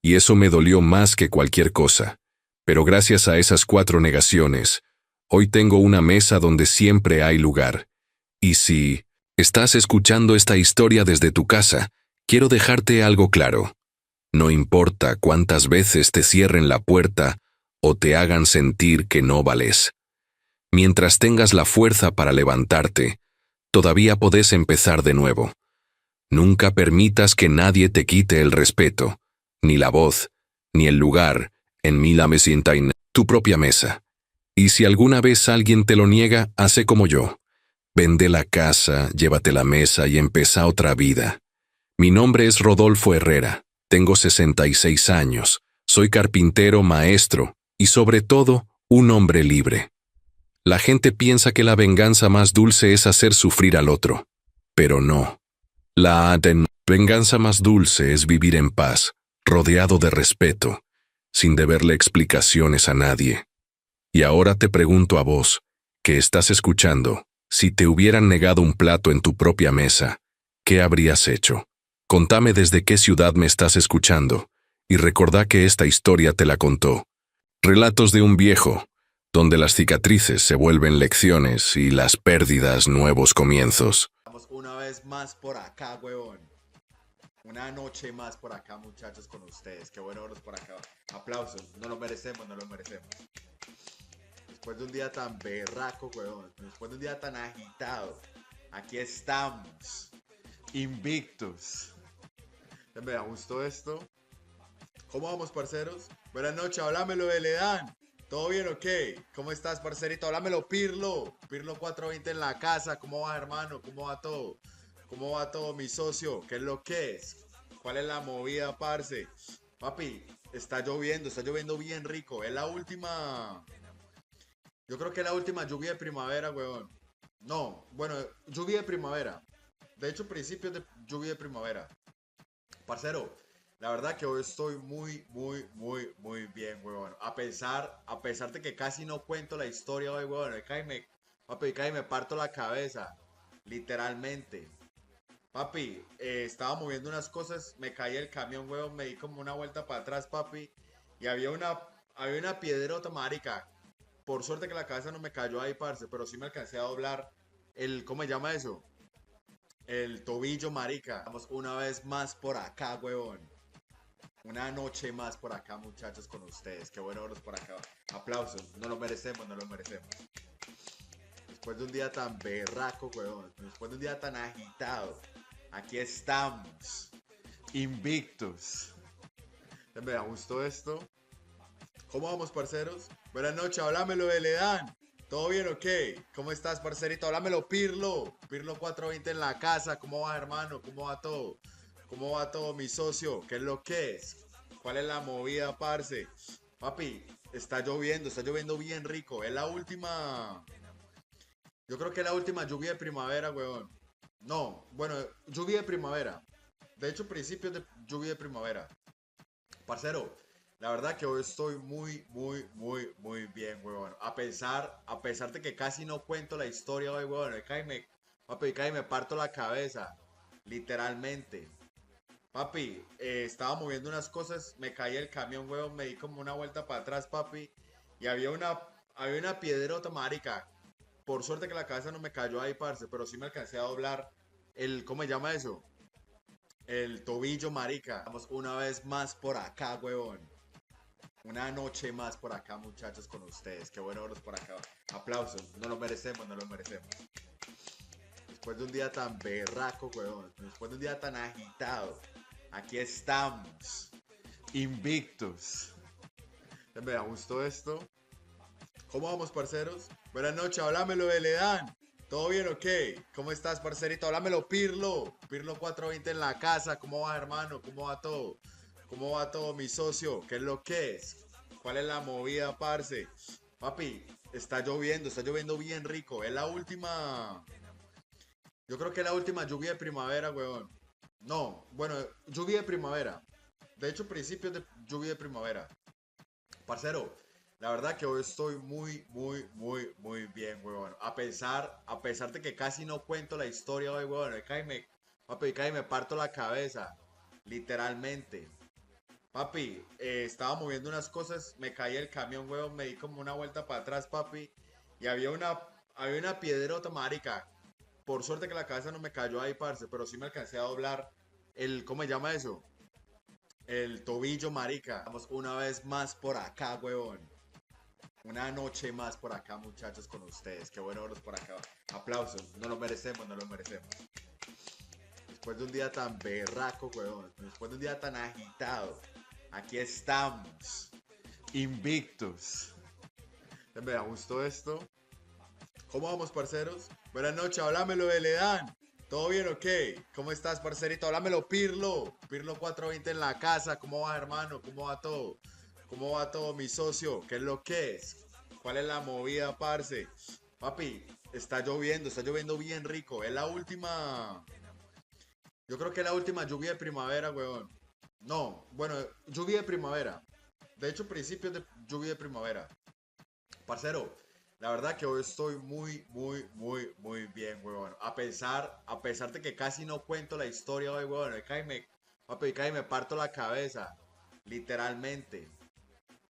y eso me dolió más que cualquier cosa. Pero gracias a esas 4 negaciones, hoy tengo una mesa donde siempre hay lugar. Y si estás escuchando esta historia desde tu casa, quiero dejarte algo claro. No importa cuántas veces te cierren la puerta o te hagan sentir que no vales. Mientras tengas la fuerza para levantarte, todavía podés empezar de nuevo. Nunca permitas que nadie te quite el respeto, ni la voz, ni el lugar, en la mesita en tu propia mesa. Y si alguna vez alguien te lo niega, hace como yo. Vende la casa, llévate la mesa y empieza otra vida. Mi nombre es Rodolfo Herrera, tengo 66 años, soy carpintero, maestro y sobre todo, un hombre libre. La gente piensa que la venganza más dulce es hacer sufrir al otro, pero no. La venganza más dulce es vivir en paz, rodeado de respeto, sin deberle explicaciones a nadie. Y ahora te pregunto a vos, que estás escuchando, si te hubieran negado un plato en tu propia mesa, ¿qué habrías hecho? Contame desde qué ciudad me estás escuchando, y recordá que esta historia te la contó. Relatos de un viejo, donde las cicatrices se vuelven lecciones y las pérdidas nuevos comienzos. Una vez más por acá, huevón. Una noche más por acá, muchachos, con ustedes. Qué bueno verlos por acá. Aplausos. No lo merecemos, no lo merecemos. Después de un día tan berraco, huevón. Después de un día tan agitado. Aquí estamos. Invictus. Me da gusto esto. ¿Cómo vamos, parceros? Buenas noches, háblamelo de Ledán. ¿Todo bien o qué? ¿Cómo estás, parcerito? Háblamelo, Pirlo. Pirlo 420 en la casa. ¿Cómo va, hermano? ¿Cómo va todo? ¿Cómo va todo, mi socio? ¿Qué es lo que es? ¿Cuál es la movida, parce? Papi, está lloviendo bien rico. Es la última. Yo creo que es la última lluvia de primavera, weón. No, bueno, lluvia de primavera. De hecho, principios de lluvia de primavera. Parcero, la verdad que hoy estoy muy bien, huevón. A pesar de que casi no cuento la historia hoy, huevón. Papi, cae me parto la cabeza. Literalmente. Papi, estaba moviendo unas cosas, me caí el camión, huevón, me di como una vuelta para atrás, papi. Y había una piedrota, marica. Por suerte que la cabeza no me cayó ahí, parce, pero sí me alcancé a doblar ¿cómo se llama eso? El tobillo, marica. Vamos una vez más por acá, huevón. Una noche más por acá, muchachos, con ustedes. Qué bueno verlos por acá. Aplausos. No lo merecemos, no lo merecemos. Después de un día tan berraco, huevón. Después de un día tan agitado. Aquí estamos. Invictus. Me da gusto esto. ¿Cómo vamos, parceros? Buenas noches, háblamelo de Ledán. ¿Todo bien o qué? ¿Cómo estás, parcerito? Háblamelo, Pirlo. Pirlo 420 en la casa. ¿Cómo va, hermano? ¿Cómo va todo? ¿Cómo va todo, mi socio? ¿Qué es lo que es? ¿Cuál es la movida, parce? Papi, está lloviendo bien rico. Es la última. Yo creo que es la última lluvia de primavera, weón. No, bueno, lluvia de primavera. De hecho, principios de lluvia de primavera. Parcero, la verdad que hoy estoy muy bien, weón. A pesar de que casi no cuento la historia hoy, weón. Papi, cae me parto la cabeza. Literalmente. Papi, estaba moviendo unas cosas, me caí el camión, weón, me di como una vuelta para atrás, papi. Y había una piedrota, marica. Por suerte que la cabeza no me cayó ahí, parce, pero sí me alcancé a doblar ¿cómo se llama eso? El tobillo, marica. Vamos una vez más por acá, huevón. Una noche más por acá, muchachos, con ustedes. Qué bueno verlos por acá. Aplausos. No lo merecemos, no lo merecemos. Después de un día tan berraco, huevón. Después de un día tan agitado. Aquí estamos. Invictus. Me da gusto esto. ¿Cómo vamos, parceros? Buenas noches, háblamelo de Ledán. ¿Todo bien o qué? ¿Cómo estás, parcerito? Háblamelo, Pirlo. Pirlo 420 en la casa. ¿Cómo va, hermano? ¿Cómo va todo? ¿Cómo va todo, mi socio? ¿Qué es lo que es? ¿Cuál es la movida, parce? Papi, está lloviendo bien rico. Es la última. Yo creo que es la última lluvia de primavera, weón. No, bueno, lluvia de primavera. De hecho, principios de lluvia de primavera. Parcero, la verdad que hoy estoy muy bien, huevón. A pesar de que casi no cuento la historia hoy, huevón. Papi, cae me parto la cabeza. Literalmente. Papi, estaba moviendo unas cosas, me caí el camión, huevón, me di como una vuelta para atrás, papi. Y había una piedrota, marica. Por suerte que la cabeza no me cayó ahí, parce, pero sí me alcancé a doblar ¿cómo se llama eso? El tobillo, marica. Vamos una vez más por acá, huevón. Una noche más por acá, muchachos, con ustedes. Qué bueno verlos por acá. Aplausos. No lo merecemos, no lo merecemos. Después de un día tan berraco, huevón. Después de un día tan agitado. Aquí estamos. Invictus. Me da gusto esto. ¿Cómo vamos, parceros? Buenas noches, háblamelo de Ledán. ¿Todo bien o qué? ¿Cómo estás, parcerito? Háblamelo, Pirlo. Pirlo 420 en la casa. ¿Cómo va, hermano? ¿Cómo va todo? ¿Cómo va todo, mi socio? ¿Qué es lo que es? ¿Cuál es la movida, parce? Papi, está lloviendo bien rico. Es la última. Yo creo que es la última lluvia de primavera, weón. No, bueno, lluvia de primavera. De hecho, principios de lluvia de primavera. Parcero, la verdad que hoy estoy muy bien, weón. A pesar de que casi no cuento la historia hoy, weón. Papi, cae me parto la cabeza. Literalmente.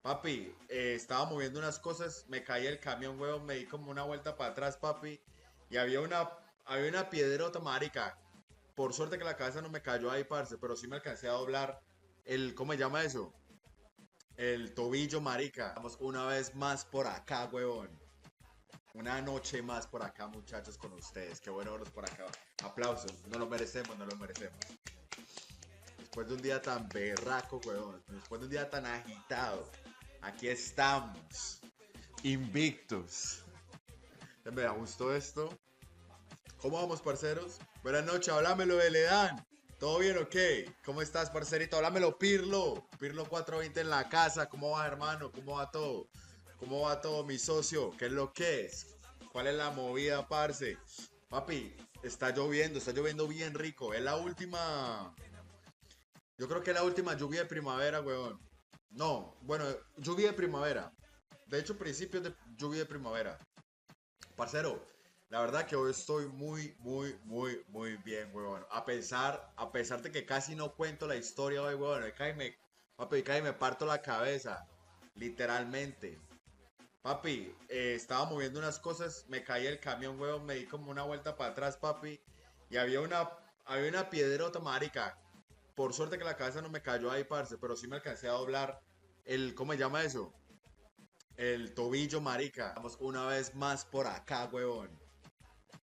Papi, estaba moviendo unas cosas, me caí el camión, weón, me di como una vuelta para atrás, papi. Y había una piedrota, marica. Por suerte que la cabeza no me cayó ahí, parce, pero sí me alcancé a doblar ¿cómo se llama eso? El tobillo, marica. Vamos una vez más por acá, huevón. Una noche más por acá, muchachos, con ustedes. Qué bueno verlos por acá. Aplausos. No lo merecemos, no lo merecemos. Después de un día tan berraco, weón. Después de un día tan agitado. Aquí estamos. Invictus. Me da gusto esto. ¿Cómo vamos, parceros? Buenas noches, háblamelo de Ledán. ¿Todo bien o qué? ¿Cómo estás, parcerito? Háblamelo, Pirlo. Pirlo 420 en la casa. ¿Cómo va, hermano? ¿Cómo va todo? ¿Cómo va todo, mi socio? ¿Qué es lo que es? ¿Cuál es la movida, parce? Papi, está lloviendo bien rico. Es la última. Yo creo que es la última lluvia de primavera, weón. No, bueno, lluvia de primavera. De hecho, principios de lluvia de primavera. Parcero, la verdad que hoy estoy muy bien, weón. A pesar de que casi no cuento la historia hoy, weón. Papi, cae me parto la cabeza. Literalmente. Papi, estaba moviendo unas cosas, me caí el camión, weón, me di como una vuelta para atrás, papi, y había una piedrota, marica. Por suerte que la cabeza no me cayó ahí, parce, pero sí me alcancé a doblar ¿cómo se llama eso? El tobillo, marica. Vamos una vez más por acá, weón.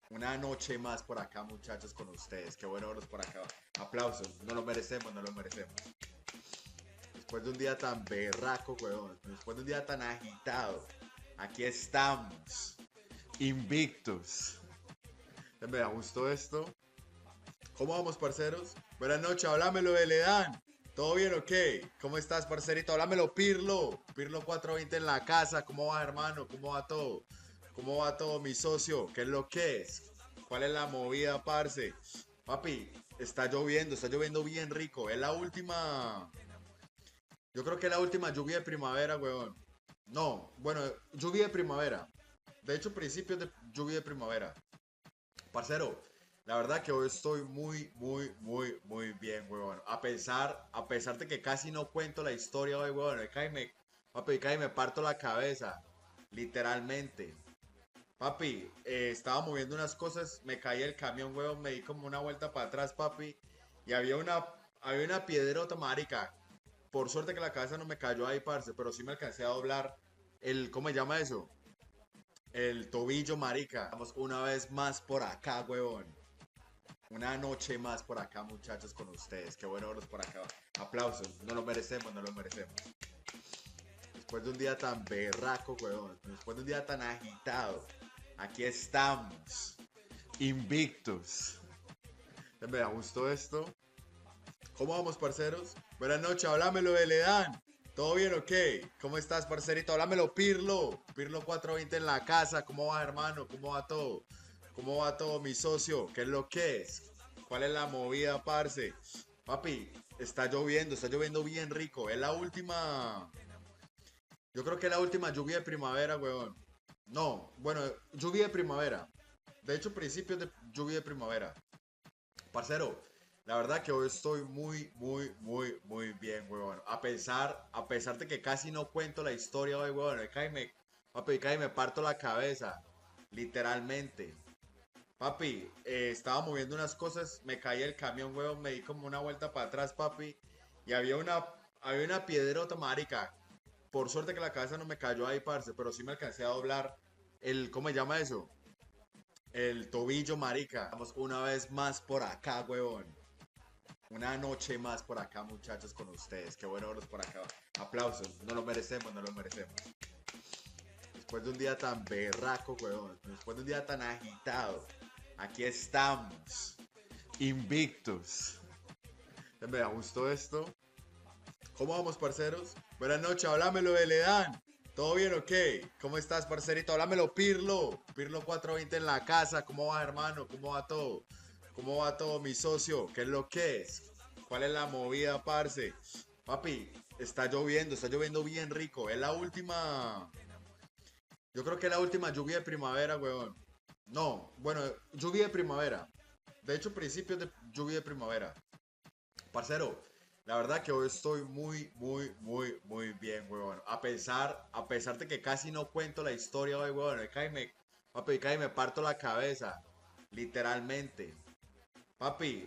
Una noche más por acá, muchachos, con ustedes. Qué bueno verlos por acá. Aplausos. No lo merecemos, no lo merecemos. Después de un día tan berraco, weón. Después de un día tan agitado. Aquí estamos. Invictus. Me da gusto esto. ¿Cómo vamos, parceros? Buenas noches, háblamelo de Ledán. ¿Todo bien o qué? ¿Cómo estás, parcerito? Háblamelo, Pirlo. Pirlo 420 en la casa. ¿Cómo va, hermano? ¿Cómo va todo? ¿Cómo va todo, mi socio? ¿Qué es lo que es? ¿Cuál es la movida, parce? Papi, está lloviendo bien rico. Es la última. Yo creo que es la última lluvia de primavera, weón. No, bueno, lluvia de primavera. De hecho, principios de lluvia de primavera. Parcero, la verdad que hoy estoy muy bien, weón. A pesar de que casi no cuento la historia hoy, weón. Papi, cae me parto la cabeza. Literalmente. Papi, estaba moviendo unas cosas, me caí el camión, weón, me di como una vuelta para atrás, papi. Y había una piedrota, marica. Por suerte que la cabeza no me cayó ahí, parce, pero sí me alcancé a doblar ¿cómo se llama eso? El tobillo, marica. Vamos una vez más por acá, weón. Una noche más por acá, muchachos, con ustedes. Qué bueno verlos por acá. Aplausos. No lo merecemos, no lo merecemos. Después de un día tan berraco, weón. Después de un día tan agitado. Aquí estamos. Invictus. Me da gusto esto. ¿Cómo vamos, parceros? Buenas noches, háblamelo de Ledán. ¿Todo bien o qué? ¿Cómo estás, parcerito? Háblamelo, Pirlo. Pirlo 420 en la casa. ¿Cómo va, hermano? ¿Cómo va todo? ¿Cómo va todo, mi socio? ¿Qué es lo que es? ¿Cuál es la movida, parce? Papi, está lloviendo bien rico. Es la última. Yo creo que es la última lluvia de primavera, weón. No, bueno, lluvia de primavera. De hecho, principios de lluvia de primavera. Parcero, la verdad que hoy estoy muy bien, weón. A pesar de que casi no cuento la historia hoy, weón. Papi, cae me parto la cabeza. Literalmente. Papi, estaba moviendo unas cosas, me caí el camión, weón, me di como una vuelta para atrás, papi. Y había una piedrota, marica. Por suerte que la cabeza no me cayó ahí, parce, pero sí me alcancé a doblar ¿cómo se llama eso? El tobillo, marica. Vamos una vez más por acá, weón. Una noche más por acá, muchachos, con ustedes. Qué bueno verlos por acá. Aplausos. No lo merecemos, no lo merecemos. Después de un día tan berraco, weón. Después de un día tan agitado. Aquí estamos. Invictus. Me da gusto esto. ¿Cómo vamos, parceros? Buenas noches, háblamelo de Ledán. ¿Todo bien o qué? ¿Cómo estás, parcerito? Háblamelo, Pirlo. Pirlo 420 en la casa. ¿Cómo va, hermano? ¿Cómo va todo? ¿Cómo va todo, mi socio? ¿Qué es lo que es? ¿Cuál es la movida, parce? Papi, está lloviendo bien rico. Es la última. Yo creo que es la última lluvia de primavera, weón. No, bueno, lluvia de primavera. De hecho, principios de lluvia de primavera. Parcero, la verdad que hoy estoy muy bien, weón. A pesar de que casi no cuento la historia hoy, weón. Papi, cae me parto la cabeza. Literalmente. Papi,